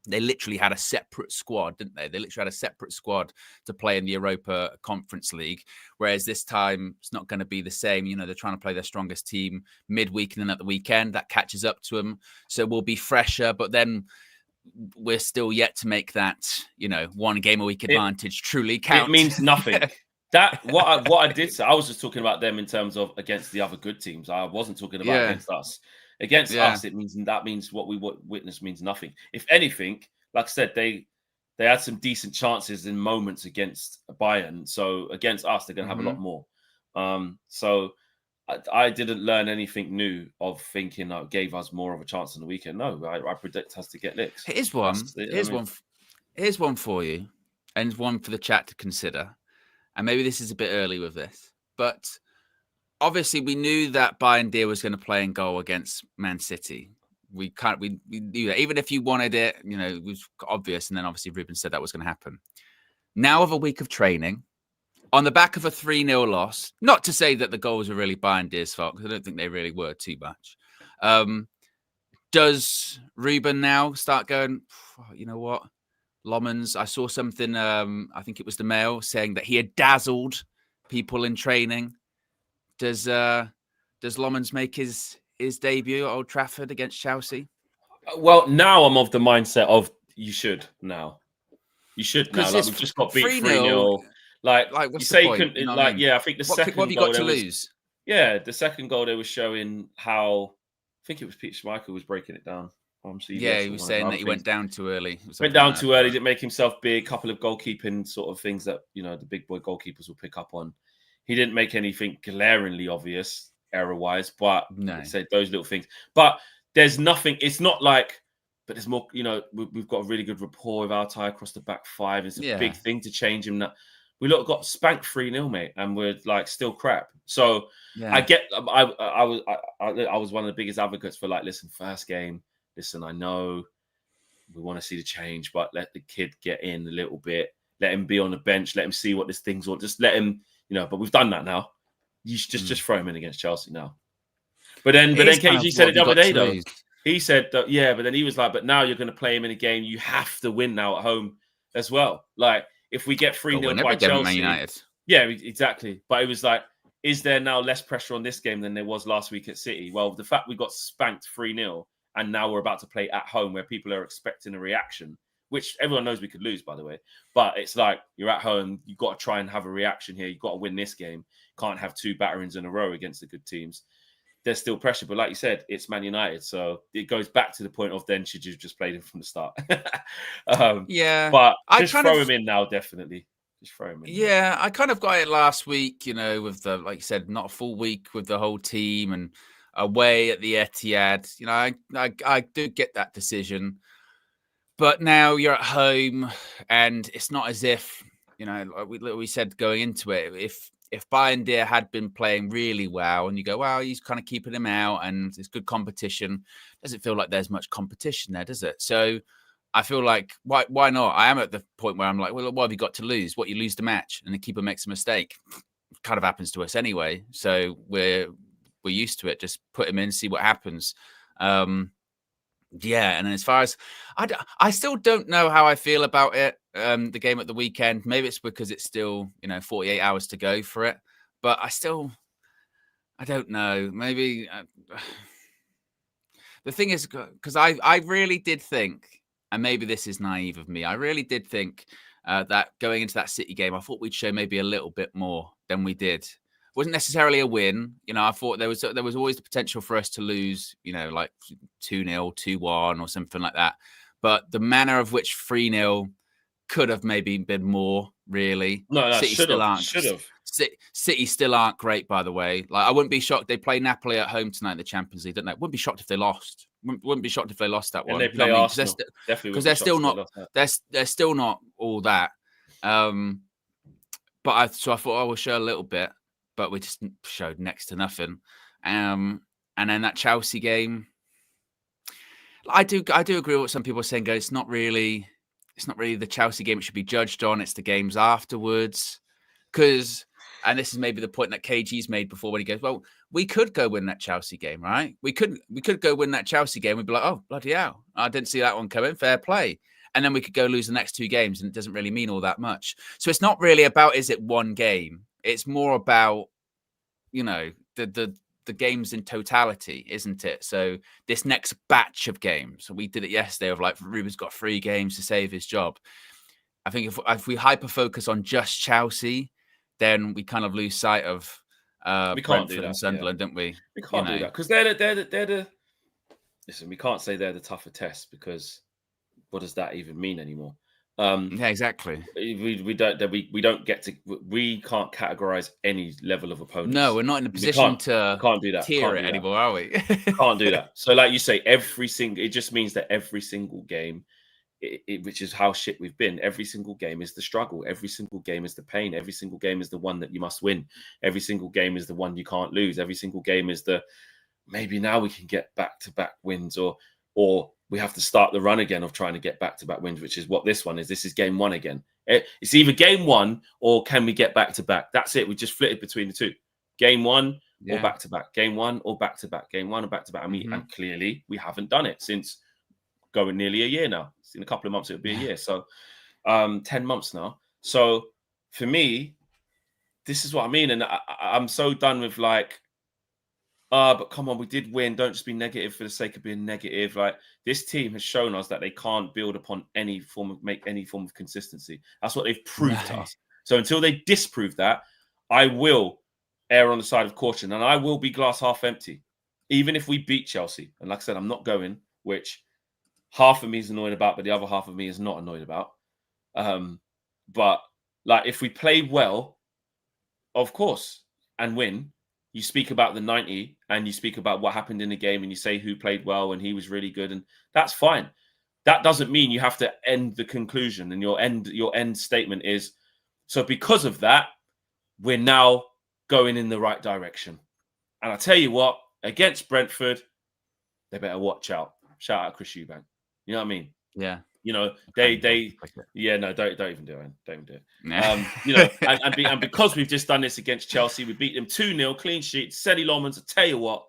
they literally had a separate squad, didn't they? They literally had a separate squad to play in the Europa Conference League, whereas this time it's not going to be the same. They're trying to play their strongest team midweek and then at the weekend. That catches up to them. So we'll be fresher, but then we're still yet to make that, one game a week advantage truly count. It means nothing. What I did say, I was just talking about them in terms of against the other good teams. I wasn't talking about against us. Against us, it means what we witness means nothing. If anything, like I said, they had some decent chances in moments against Bayern. So against us, they're going to have a lot more. So I didn't learn anything new of thinking that gave us more of a chance on the weekend. No, I predict us to get licks. Here's one for you, and one for the chat to consider. And maybe this is a bit early with this, but obviously we knew that Bayern was going to play in goal against Man City. We knew that. Even if you wanted it, it was obvious. And then obviously Ruben said that was going to happen. Now of a week of training, on the back of a 3-0 loss, not to say that the goals were really Bayern's fault, because I don't think they really were too much. Does Ruben now start going, you know what? Lomans, I saw something, I think it was the Mail, saying that he had dazzled people in training. Does Lomans make his debut at Old Trafford against Chelsea? Well, now I'm of the mindset of you should now. You should now. Like, we've just got beat 3-0. Like you say, you couldn't. You know I think the second goal. What have you got to lose? The second goal they were showing how. I think it was Peter Schmeichel was breaking it down. He was saying that he went down too early. Didn't make himself big. A couple of goalkeeping sort of things that the big boy goalkeepers will pick up on. He didn't make anything glaringly obvious error-wise, but said those little things. But there's nothing. It's not like. But there's more. We've got a really good rapport with our tie across the back five. It's a big thing to change him. We got spanked 3-0, mate, and we're like still crap. So I get. I was one of the biggest advocates for listen, first game. Listen, I know we want to see the change, but let the kid get in a little bit. Let him be on the bench. Let him see what this thing's all. Just let him, But we've done that now. You should just throw him in against Chelsea now. But then KG said it the other day though. he said that, yeah, but then he was like, but now you're going to play him in a game. You have to win now at home as well. Like, if we get 3-0 by Chelsea. Yeah, exactly. But it was like, is there now less pressure on this game than there was last week at City? Well, the fact we got spanked 3-0 and now we're about to play at home where people are expecting a reaction, which everyone knows we could lose, by the way. But it's like, you're at home. You've got to try and have a reaction here. You've got to win this game. Can't have 2 batterings in a row against the good teams. There's still pressure. But like you said, it's Man United. So it goes back to the point of then should you just played him from the start? Yeah. But just throw him in now, definitely. Just throw him in. Yeah, I kind of got it last week, with the, like you said, not a full week with the whole team and away at the Etihad. I do get that decision. But now you're at home and it's not as if, like we said going into it, if Bayern had been playing really well and you go, well, he's kind of keeping him out and it's good competition, doesn't feel like there's much competition there, does it? So I feel like, why not? I am at the point where I'm like, well, what have you got to lose? What, you lose the match and the keeper makes a mistake? It kind of happens to us anyway. So we're used to it. Just put him in, see what happens. Yeah, and as far as I still don't know how I feel about it. The game at the weekend. Maybe it's because it's still 48 hours to go for it, but I don't know. Maybe the thing is, because I really did think, and maybe this is naive of me, I really did think that going into that City game, I thought we'd show maybe a little bit more than we did. Wasn't necessarily a win. I thought there was always the potential for us to lose, like 2-0, 2-1 or something like that. But the manner of which 3-0 could have maybe been more, really. No, City should still have. aren't. Should have. City still aren't great, by the way. Like, I wouldn't be shocked. They play Napoli at home tonight in the Champions League, don't they? Wouldn't be shocked if they lost. Wouldn't be shocked if they lost that one. And they play Arsenal. Because they're still not. They're still not all that. But I thought I will show a little bit. But we just showed next to nothing. And then that Chelsea game, I do agree with what some people are saying. It's not really the Chelsea game it should be judged on. It's the games afterwards. And this is maybe the point that KG's made before when he goes, well, we could go win that Chelsea game, right? We could go win that Chelsea game. We'd be like, oh, bloody hell. I didn't see that one coming. Fair play. And then we could go lose the next 2 games and it doesn't really mean all that much. So it's not really about, is it one game? It's more about, the games in totality, isn't it? So this next batch of games, we did it yesterday of like, Ruben's got 3 games to save his job. I think if we hyper focus on just Chelsea, then we kind of lose sight of we can't Brentford do that, and Sunderland, don't we? We can't do that because they're the. Listen, we can't say they're the tougher test because what does that even mean anymore? Yeah, exactly. We don't get to. We can't categorize any level of opponents. No, we're not in a position to can't do that. Tier it anymore, are we? Can't do that. So, like you say, it just means that every single game, which is how shit we've been. Every single game is the struggle. Every single game is the pain. Every single game is the one that you must win. Every single game is the one you can't lose. Every single game is maybe now we can get back-to-back wins or we have to start the run again of trying to get back-to-back wins, which is what this one is. This is game 1 again. It's either game 1 or can we get back-to-back? That's it. We just flitted between the 2. Game 1 or back-to-back. Game 1 or back-to-back. Game 1 or back-to-back. And clearly we haven't done it since going nearly a year now. In a couple of months, it'll be a year. So 10 months now. So for me, this is what I mean. And I'm so done with like, but come on, we did win. Don't just be negative for the sake of being negative. Like, this team has shown us that they can't build upon any form of consistency. That's what they've proved to us. So until they disprove that, I will err on the side of caution and I will be glass half empty, even if we beat Chelsea. And like I said, I'm not going, which half of me is annoyed about, but the other half of me is not annoyed about. But like, if we play well, of course, and win, you speak about the 90 and you speak about what happened in the game and you say who played well and he was really good, and that's fine. That doesn't mean you have to end the conclusion, and your end statement is, so because of that, we're now going in the right direction. And I tell you what, against Brentford, they better watch out. Shout out Chris Eubank. You know what I mean? Yeah. Don't even do it. Don't even do it. And because we've just done this against Chelsea, we beat them 2-0, clean sheet. Sedi Lomans, I tell you what,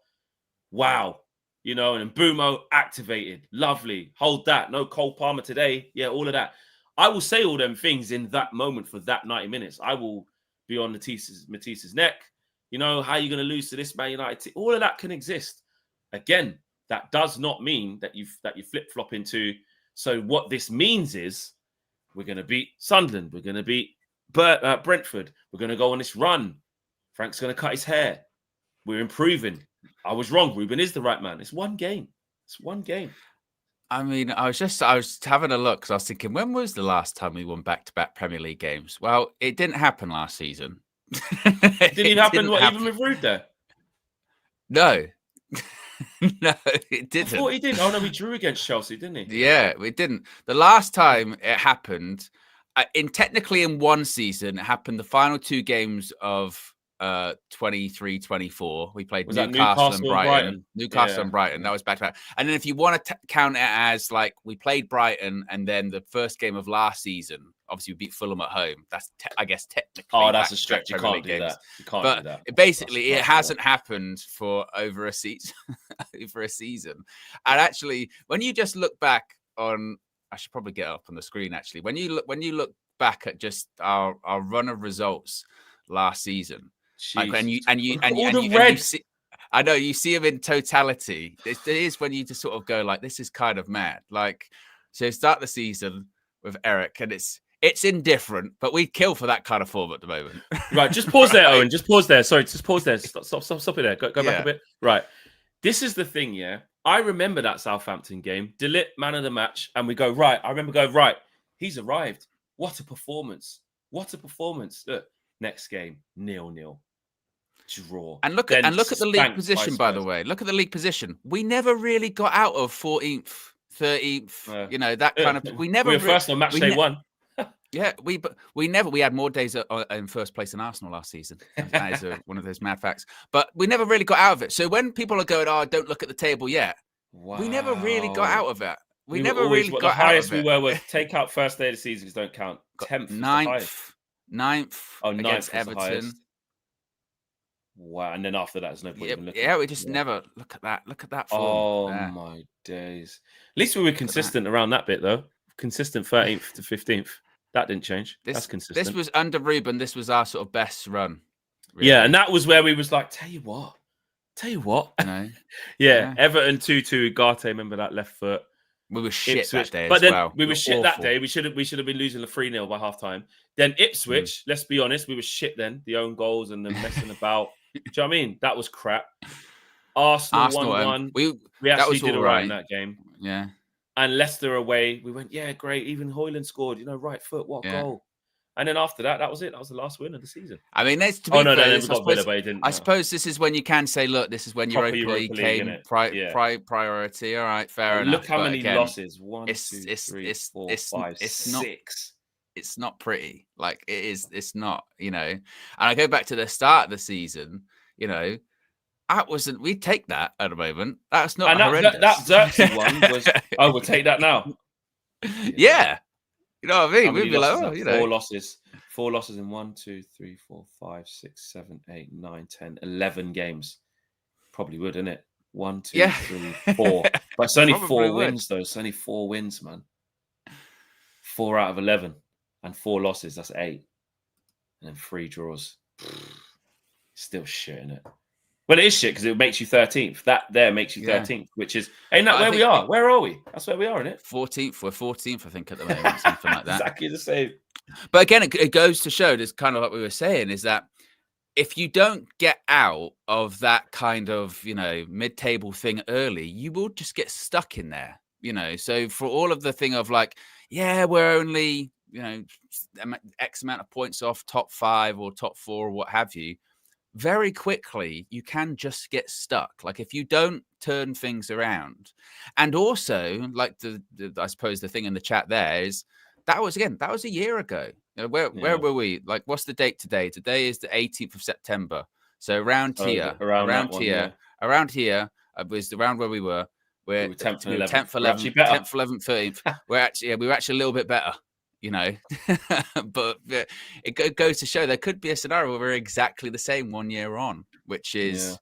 wow. you know, and Mbumo activated. Lovely. Hold that. No Cole Palmer today. Yeah, all of that. I will say all them things in that moment for that 90 minutes. I will be on Matisse's neck. You know, how are you going to lose to this Man United team? All of that can exist. Again, that does not mean that you flip-flop into. So what this means is we're going to beat Sunderland. We're going to beat Brentford. We're going to go on this run. Frank's going to cut his hair. We're improving. I was wrong. Ruben is the right man. It's one game. It's one game. I mean, I was having a look because I was thinking, when was the last time we won back-to-back Premier League games? Well, it didn't happen last season. Didn't even happen. Even with Rude there? No. No, it didn't. I thought he did. Oh, no, we drew against Chelsea, didn't he? Yeah, we didn't. The last time it happened, technically in one season, it happened the final 2 games of 23-24. We played Newcastle and Brighton. Newcastle and Brighton. That was back to back. And then if you want to count it as like we played Brighton and then the first game of last season, obviously we beat Fulham at home. That's I guess technically. Oh, that's a stretch. You can't do that. You can't do that. Basically, it hasn't happened for over a season. over a season. And actually, when you just look back on, I should probably get up on the screen. Actually, when you look back at just our run of results last season. Like, and you see, I know you see them in totality. It is when you just sort of go like, this is kind of mad. Like, so start the season with Eric, and it's indifferent, but we kill for that kind of form at the moment. Right, just pause there, Owen. Just pause there. Sorry, just pause there. Stop it there. Go back a bit. Right, this is the thing. Yeah, I remember that Southampton game. De Ligt, man of the match, and we go right. I remember going right. He's arrived. What a performance! What a performance! Look, next game 0-0. Draw. And look at the league position, by the way. Look at the league position. We never really got out of 14th, 13th, you know, that kind of. We were first on match day 1. Yeah, we had more days in first place than Arsenal last season. That is one of those mad facts. But we never really got out of it. So when people are going, "Oh, don't look at the table yet," we never really got out of it. We never really got out of it. The highest we were was take out first day of the season, don't count. 10th, ninth. Oh, against 9th Everton. Wow, and then after that, there's no point even looking. Yeah, we just never look at that. Look at that form. Oh my days! At least we were consistent around that bit, though. Consistent 13th to 15th. That didn't change. That's consistent. This was under Ruben. This was our sort of best run. Really. Yeah, and that was where we was like, tell you what. No. yeah, Everton 2-2. Garte, remember that left foot. We were shit Ipswich. that day but as then well. We were shit that day. We should have been losing the 3-0 by half time. Then Ipswich, let's be honest, we were shit then. The own goals and the messing about. Do you know what I mean? That was crap. Arsenal 1-1. We actually did all right in that game. Yeah. And Leicester away, we went, yeah, great. Even Højlund scored, right foot, what goal. And then after that, that was it. That was the last win of the season. I mean, I suppose this is when you can say, look, this is when Europa League came priority. All right, fair enough. Look how many losses. 1, 2, 3, 4, 5, 6. It's not pretty. Like, it is. It's not, And I go back to the start of the season, that wasn't. We take that at the moment. That's not horrendous. That Xerxes one was. Oh, we'll take that now. Yeah. You know what I mean? We'd be like, 4 losses in 1, 2, 3, 4, 5, 6, 7, 8, 9, 10, 11 games. Probably would, innit? 1, 2, 3, 4. But it's only 4 wins, though. It's only 4 wins, man. 4 out of 11 and 4 losses. That's 8. And then 3 draws. Still shit, innit? Well, it is shit because it makes you 13th. That there makes you 13th, which is ain't that where we are? Where are we? That's where we are, isn't it? 14th. We're 14th, I think, at the moment, something like that. Exactly the same. But again, it goes to show, this kind of like we were saying, is that if you don't get out of that kind of mid-table thing early, you will just get stuck in there. So for all of the thing of like, yeah, we're only X amount of points off top 5 or top 4 or what have you. Very quickly, you can just get stuck. Like if you don't turn things around, and also like I suppose the thing in the chat there is that was a year ago. Where were we? Like, what's the date today? Today is the 18th of September. So around here was around where we were. We're 10th, 11th, 13th. we were actually a little bit better. But it goes to show there could be a scenario where we're exactly the same 1 year on, which is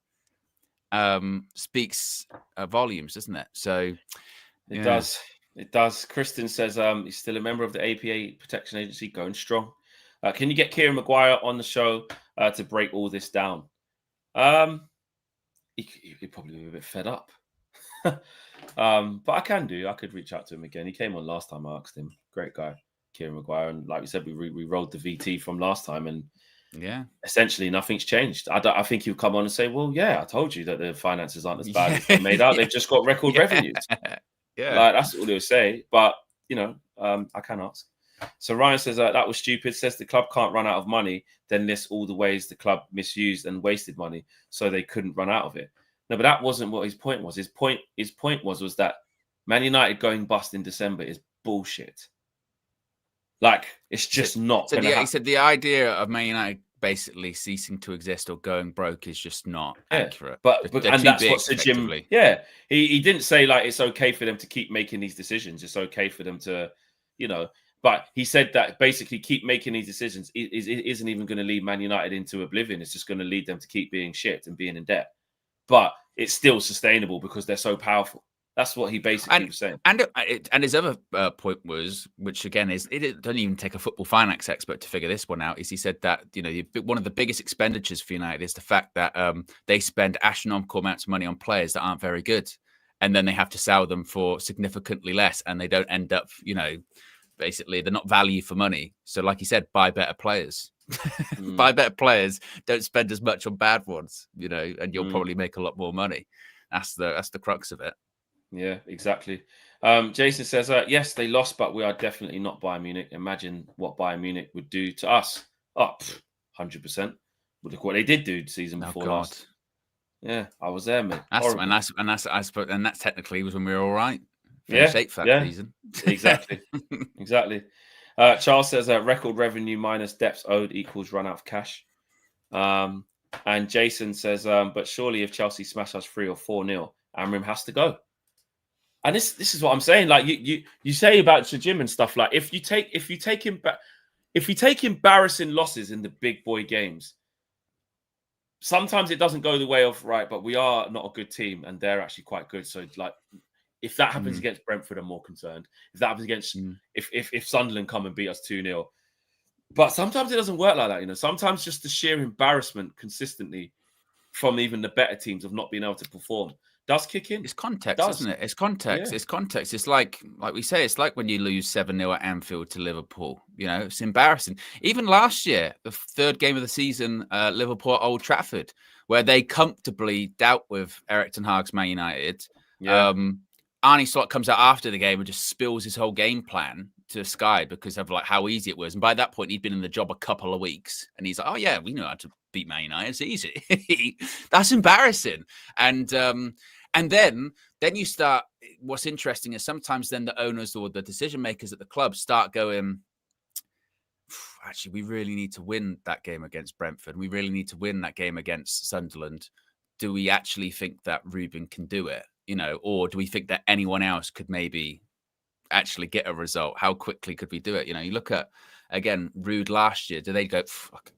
speaks volumes, doesn't it? So it does. It does. Kristen says he's still a member of the APA Protection Agency, going strong. Can you get Kieran Maguire on the show to break all this down? He'd probably be a bit fed up. But I could reach out to him again. He came on last time. I asked him. Great guy, Kieran Maguire. And like we said, we rolled the VT from last time, and essentially nothing's changed. I think he'll come on and say, well, yeah, I told you that the finances aren't as bad as they made out. They've just got record revenues. Like, that's all he'll say. But I can ask. So Ryan says that was stupid. Says the club can't run out of money, then lists all the ways the club misused and wasted money, so they couldn't run out of it. No, but that wasn't what his point was. His point was that Man United going bust in December is bullshit. Like, it's just not. So he said the idea of Man United basically ceasing to exist or going broke is just not accurate. But and that's what Sir Jim. Yeah, he didn't say like it's okay for them to keep making these decisions. It's okay for them to, But he said that basically keep making these decisions isn't even going to lead Man United into oblivion. It's just going to lead them to keep being shit and being in debt. But it's still sustainable because they're so powerful. That's what he basically was saying. And his other point was, which again is, it doesn't even take a football finance expert to figure this one out, is he said that, one of the biggest expenditures for United is the fact that they spend astronomical amounts of money on players that aren't very good. And then they have to sell them for significantly less. And they don't end up, basically, they're not value for money. So like you said, buy better players. Buy better players. Don't spend as much on bad ones, and you'll probably make a lot more money. That's the crux of it. Yeah, exactly. Jason says, yes, they lost, but we are definitely not Bayern Munich. Imagine what Bayern Munich would do to us. 100%. Look what they did do the season before last. Yeah, I was there, mate. That's technically was when we were all right. Season. Exactly. Charles says record revenue minus debts owed equals run out of cash. And Jason says, but surely if Chelsea smash us 3 or 4-0, Amrim has to go. And this is what I'm saying. Like you say about Sir Jim and stuff. Like if you take embarrassing losses in the big boy games, sometimes it doesn't go the way of right. But we are not a good team, and they're actually quite good. So like, if that happens against Brentford, I'm more concerned. If that happens against if Sunderland come and beat us 2-0, but sometimes it doesn't work like that. Sometimes just the sheer embarrassment consistently from even the better teams of not being able to perform does kick in. It's context, isn't it? It's context. Yeah. It's context. It's like we say, it's like when you lose 7-0 at Anfield to Liverpool. It's embarrassing. Even last year, the third game of the season, Liverpool at Old Trafford, where they comfortably dealt with Erik ten Hag's Man United. Yeah. Arne Slot comes out after the game and just spills his whole game plan to Sky because of like how easy it was. And by that point, he'd been in the job a couple of weeks, and he's like, "Oh yeah, we know how to beat Man United. It's easy." That's embarrassing. And then you start. What's interesting is sometimes then the owners or the decision makers at the club start going, actually, we really need to win that game against Brentford. We really need to win that game against Sunderland. Do we actually think that Ruben can do it? Or do we think that anyone else could maybe actually get a result? How quickly could we do it? You look at, again, Rude last year. Do they go,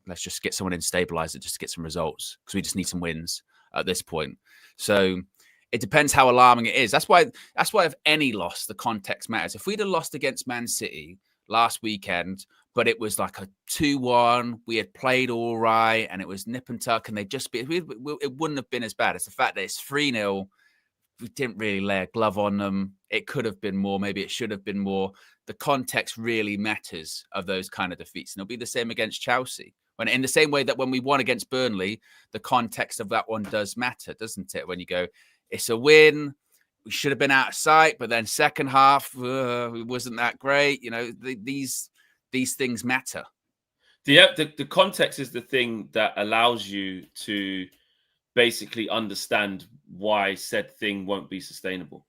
let's just get someone in, stabilize it just to get some results? Because we just need some wins at this point. So it depends how alarming it is. That's why if any loss, the context matters. If we'd have lost against Man City last weekend, but it was like a 2-1, we had played all right, and it was nip and tuck, and it wouldn't have been as bad. It's the fact that it's 3-0. We didn't really lay a glove on them. It could have been more. Maybe it should have been more. The context really matters of those kind of defeats. And it'll be the same against Chelsea. In the same way that when we won against Burnley, the context of that one does matter, doesn't it? When you go, it's a win. We should have been out of sight, but then second half, it wasn't that great. These things matter. The context is the thing that allows you to basically understand why said thing won't be sustainable.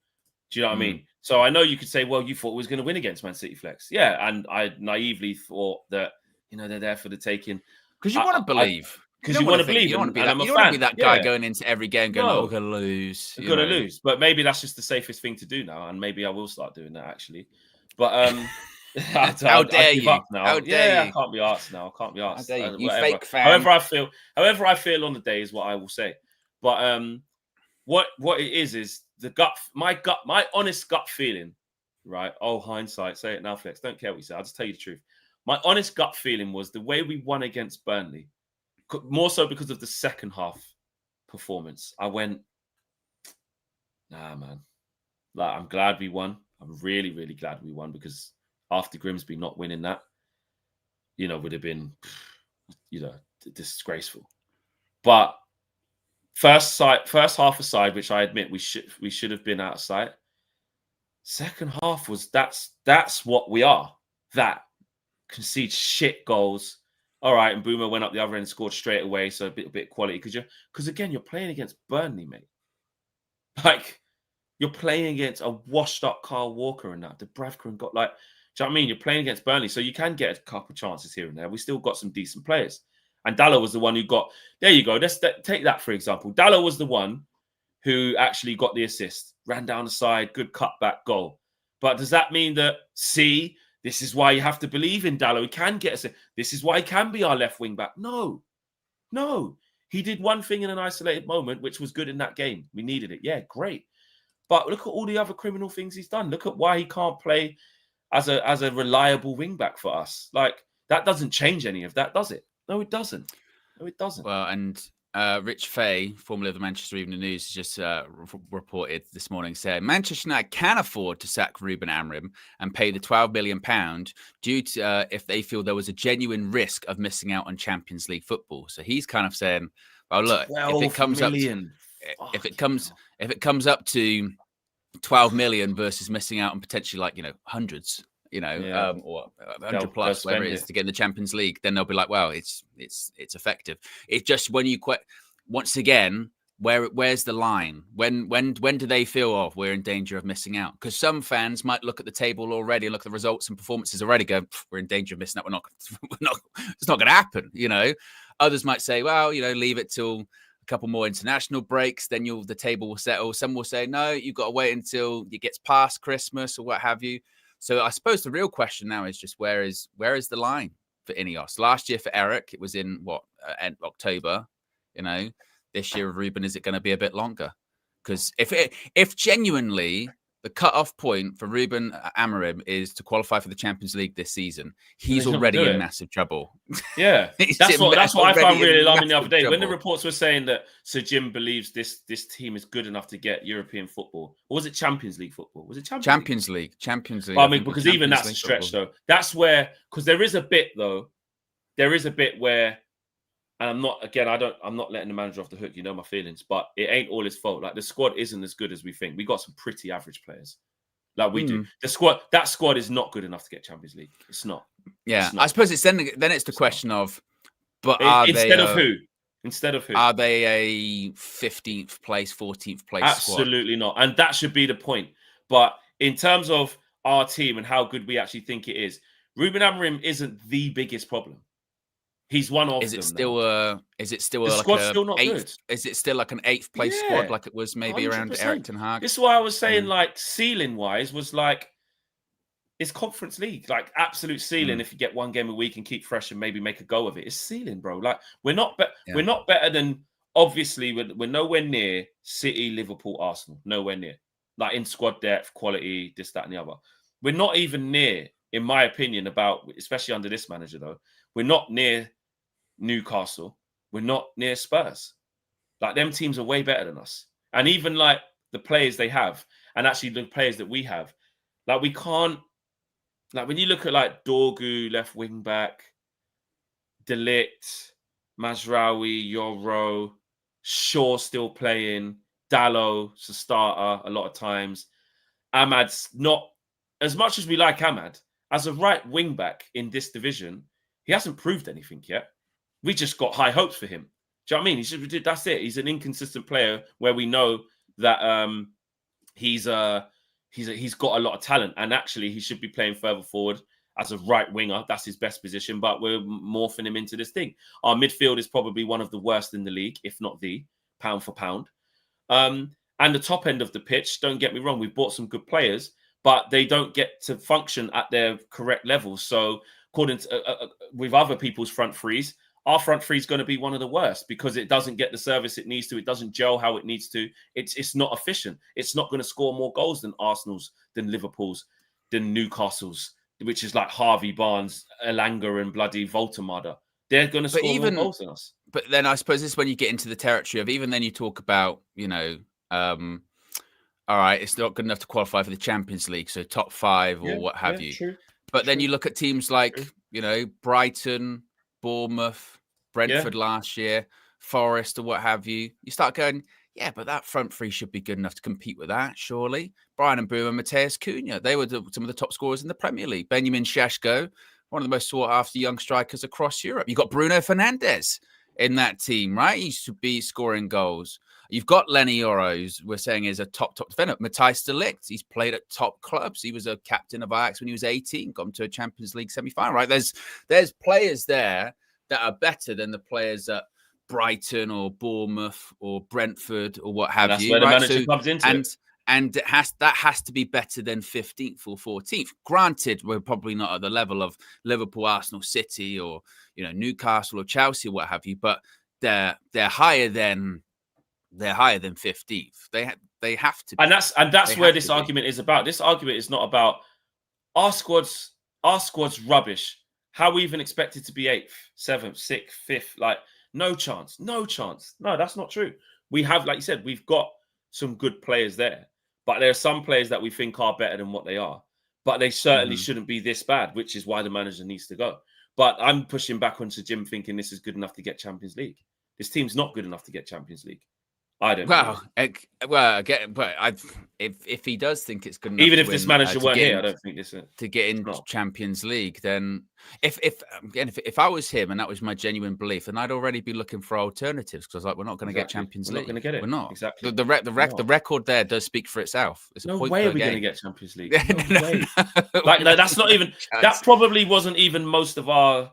Do you know what I mean? So I know you could say, well, you thought we was going to win against Man City Flex. Yeah, and I naively thought that, they're there for the taking. Because you want to believe. Because you want to believe. You don't want to be that guy going into every game going, we're going to lose. We're going to lose. But maybe that's just the safest thing to do now. And maybe I will start doing that, actually. But how dare you? How dare you? I can't be arsed now. I can't be arsed. You fake fan. However I feel on the day is what I will say. But what it is my honest gut feeling, right? Oh, hindsight, say it now, Flex. Don't care what you say. I'll just tell you the truth. My honest gut feeling was the way we won against Burnley, more so because of the second half performance. I went, nah, man. Like, I'm glad we won. I'm really, really glad we won, because after Grimsby not winning that, would have been, disgraceful. But first half aside, which I admit we should have been out of sight. Second half was that's what we are. That concede shit goals. All right, and Boomer went up the other end and scored straight away, so a bit of quality. Because again, you're playing against Burnley, mate. Like, you're playing against a washed-up Kyle Walker and that. Dubravka got like, do you know what I mean? You're playing against Burnley, so you can get a couple of chances here and there. We still got some decent players. And Dallo was the one who got, there you go. Take that, for example. Dallo was the one who actually got the assist, ran down the side, good cutback goal. But does that mean that, this is why you have to believe in Dallo? He can get us. This is why he can be our left wing back. No. He did one thing in an isolated moment, which was good in that game. We needed it. Yeah, great. But look at all the other criminal things he's done. Look at why he can't play as a reliable wing back for us. Like, that doesn't change any of that, does it? No, it doesn't. Well, and Rich Fay, formerly of the Manchester Evening News, just reported this morning saying Manchester United can afford to sack Ruben Amorim and pay the £12 million due to if they feel there was a genuine risk of missing out on Champions League football. So he's kind of saying, well, look, if it comes up to 12 million versus missing out on potentially hundreds, or 100 plus, whatever it is, to get in the Champions League, then they'll be like, well, it's effective. It's just when you once again, where's the line? When do they feel, we're in danger of missing out? Because some fans might look at the table already and look at the results and performances already, go, we're in danger of missing out. It's not going to happen. Others might say, well, leave it till a couple more international breaks, then the table will settle. Some will say, no, you've got to wait until it gets past Christmas or what have you. So I suppose the real question now is just where is the line for INEOS? Last year for Eric, it was in end October. This year with Ruben, is it going to be a bit longer? Because if genuinely the cut-off point for Ruben Amorim is to qualify for the Champions League this season, he's already in massive trouble. Yeah, that's what I found really alarming the other day. When the reports were saying that Sir Jim believes this team is good enough to get European football, or was it Champions League football? Was it Champions League? Champions League. Well, because even that's a stretch, though. That's where, because there is a bit where, and I'm not letting the manager off the hook. My feelings, but it ain't all his fault. Like, the squad isn't as good as we think. We got some pretty average players, like we do. That squad is not good enough to get Champions League. It's not. Yeah, it's not. I suppose it's then it's the question of, but instead of who? Are they a 15th place, 14th place? Absolutely squad? Not. And that should be the point. But in terms of our team and how good we actually think it is, Ruben Amorim isn't the biggest problem. He's one of them. Is it still the squad's still not good? Is it still like an 8th place squad, like it was maybe 100%. Around Eric Ten Hag? This is why I was saying, ceiling wise, was it's Conference League, like absolute ceiling. If you get one game a week and keep fresh and maybe make a go of it, it's ceiling, bro. Like, we're not better than, obviously we're nowhere near City, Liverpool, Arsenal, nowhere near. Like, in squad depth, quality, this, that, and the other. We're not even near, in my opinion, especially under this manager though. We're not near Newcastle, we're not near Spurs. Like, them teams are way better than us. And even like the players they have, and actually the players that we have, like, we can't, like, when you look at like Dorgu, left wing back, De Ligt, Mazraoui, Yoro, Shaw still playing, Dallo's a starter a lot of times. Ahmad's not, as much as we like Ahmad, as a right wing back in this division, he hasn't proved anything yet. We just got high hopes for him. Do you know what I mean? That's it. He's an inconsistent player where we know that he's got a lot of talent, and actually he should be playing further forward as a right winger. That's his best position, but we're morphing him into this thing. Our midfield is probably one of the worst in the league, if not the, pound for pound. And the top end of the pitch, don't get me wrong, we've bought some good players, but they don't get to function at their correct level. So according to with other people's front threes, our front three is going to be one of the worst because it doesn't get the service it needs to. It doesn't gel how it needs to. It's not efficient. It's not going to score more goals than Arsenal's, than Liverpool's, than Newcastle's, which is like Harvey Barnes, Elanga, and bloody Voltemada. They're going to score more goals than us. But then I suppose this is when you get into the territory of even then you talk about, all right, it's not good enough to qualify for the Champions League, so top 5 or what have you. True. But then you look at teams like, Brighton, Bournemouth, Brentford last year, Forest or what have you. You start going, yeah, but that front three should be good enough to compete with that, surely. Brian Mbeumo and Matheus Cunha, they were some of the top scorers in the Premier League. Benjamin Šeško, one of the most sought-after young strikers across Europe. You've got Bruno Fernandes in that team, right? He should be scoring goals. You've got Lenny Yoro, who we're saying is a top defender. Matthijs de Ligt, he's played at top clubs. He was a captain of Ajax when he was 18, got him to a Champions League semi-final, right? There's players there that are better than the players at Brighton or Bournemouth or Brentford or what have that's you. Where the right? manager comes into it. And that has to be better than 15th or 14th. Granted, we're probably not at the level of Liverpool, Arsenal, City, or Newcastle or Chelsea or what have you, but they're higher than 15th. They have to be. And that's where this argument is about. This argument is not about our squad's rubbish. How we even expected to be 8th, 7th, 6th, 5th? Like, no chance. No, that's not true. We have, like you said, we've got some good players there. But there are some players that we think are better than what they are. But they certainly shouldn't be this bad, which is why the manager needs to go. But I'm pushing back onto Jim thinking this is good enough to get Champions League. This team's not good enough to get Champions League. I don't. If he does think it's good enough, even if this manager weren't here, I don't think this to get into Champions League. Then, if I was him and that was my genuine belief, then I'd already be looking for alternatives because we're not going to get Champions League. We're not going to get it. We're not. Exactly. The record there does speak for itself. It's no a point way per are we game. going to get Champions League. No way. That's not even. That probably wasn't even most of our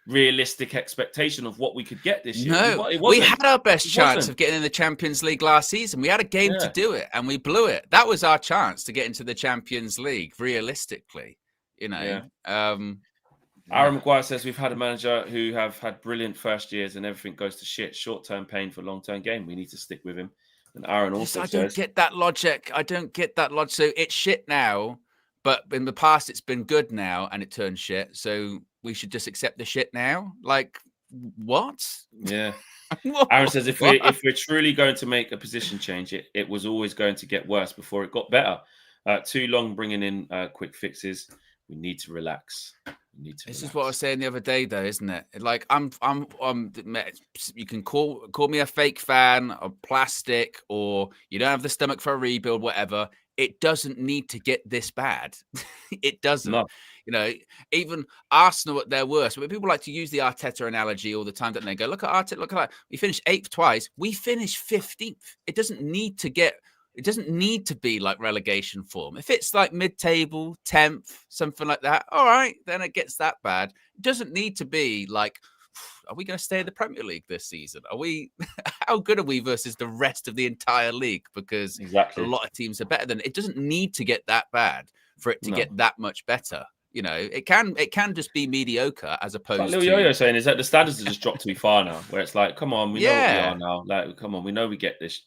realistic expectation of what we could get this year. No, we had our best chance of getting in the Champions League last season. We had a game to do it and we blew it. That was our chance to get into the Champions League, realistically. Aaron Maguire says we've had a manager who have had brilliant first years and everything goes to shit. Short-term pain for long-term gain. We need to stick with him. And Aaron also says... I don't get that logic. So it's shit now, but in the past it's been good now and it turned shit. So we should just accept the shit now? Like, what? Yeah. Aaron says if we're truly going to make a position change, it was always going to get worse before it got better. Too long bringing in quick fixes. We need to relax. This is what I was saying the other day, though, isn't it? Like, I'm you can call me a fake fan, or plastic, or you don't have the stomach for a rebuild, whatever. It doesn't need to get this bad. It doesn't. No. Even Arsenal at their worst. But people like to use the Arteta analogy all the time, don't they? Go, look at Arteta, look at that. We finished 8th twice. We finished 15th. It doesn't need to be like relegation form. If it's like mid-table, 10th, something like that, all right, then it gets that bad. It doesn't need to be like, are we going to stay in the Premier League this season? How good are we versus the rest of the entire league? Because a lot of teams are better than it. Doesn't need to get that bad for it to get that much better. It can just be mediocre as opposed to... Lil Yo-Yo saying is that the standards have just dropped too far now, where it's like, come on, we know what we are now. Like, come on, we know we get this,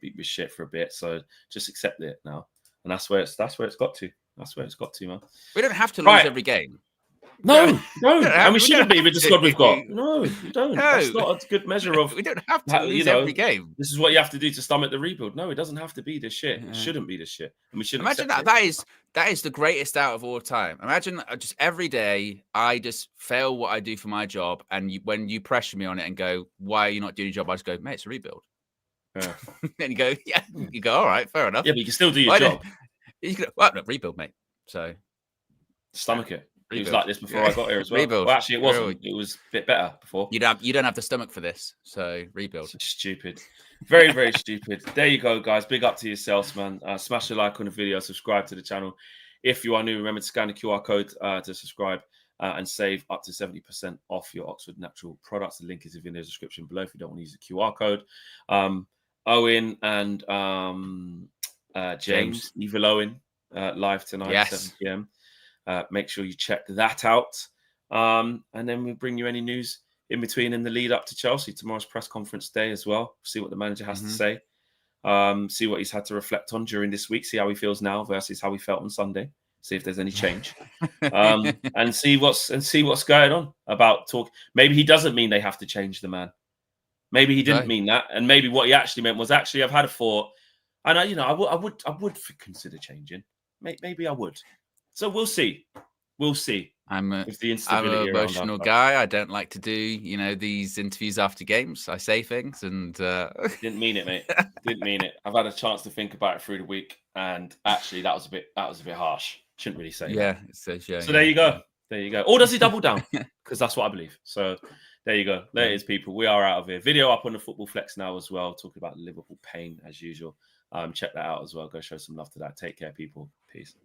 beat with shit for a bit, so just accept it now. And that's where it's got to. That's where it's got to, man. We don't have to lose every game. No, and we shouldn't be with the squad we've got. No, you don't. No. That's not a good measure of... We don't have to lose every game. This is what you have to do to stomach the rebuild. No, it doesn't have to be this shit. It shouldn't be this shit. And we shouldn't imagine that. That is the greatest out of all time. Imagine just every day I just fail what I do for my job, and when you pressure me on it and go, why are you not doing your job? I just go, mate, it's a rebuild. Yeah. Then you go, You go, all right, fair enough. Yeah, but you can still do your job. You can, well, no, rebuild, mate. So stomach it. It was like this before I got here as well. Rebuild. Well, actually, it wasn't. It was a bit better before. You don't have the stomach for this, so rebuild. Stupid. Very, very stupid. There you go, guys. Big up to yourselves, man. Smash a like on the video. Subscribe to the channel. If you are new, remember to scan the QR code to subscribe and save up to 70% off your Oxford Natural products. The link is in the description below if you don't want to use the QR code. Owen and James, Evil Owen, live tonight, 7 p.m. Make sure you check that out. And then we'll bring you any news in between in the lead up to Chelsea. Tomorrow's press conference day as well. See what the manager has to say. See what he's had to reflect on during this week. See how he feels now versus how he felt on Sunday. See if there's any change, and see what's going on about talk. Maybe he doesn't mean they have to change the man. Maybe he didn't mean that, and maybe what he actually meant was I've had a thought, and I would consider changing. Maybe I would. So we'll see. We'll see. I'm an instability emotional guy. I don't like to do, these interviews after games. I say things and didn't mean it, mate. Didn't mean it. I've had a chance to think about it through the week, and actually, that was a bit harsh. Shouldn't really say. Yeah, that. So there you go. There you go. Or does he double down? Because that's what I believe. So there you go. There it is, people. We are out of here. Video up on the Football Flex now as well. Talking about Liverpool pain as usual. Check that out as well. Go show some love to that. Take care, people. Peace.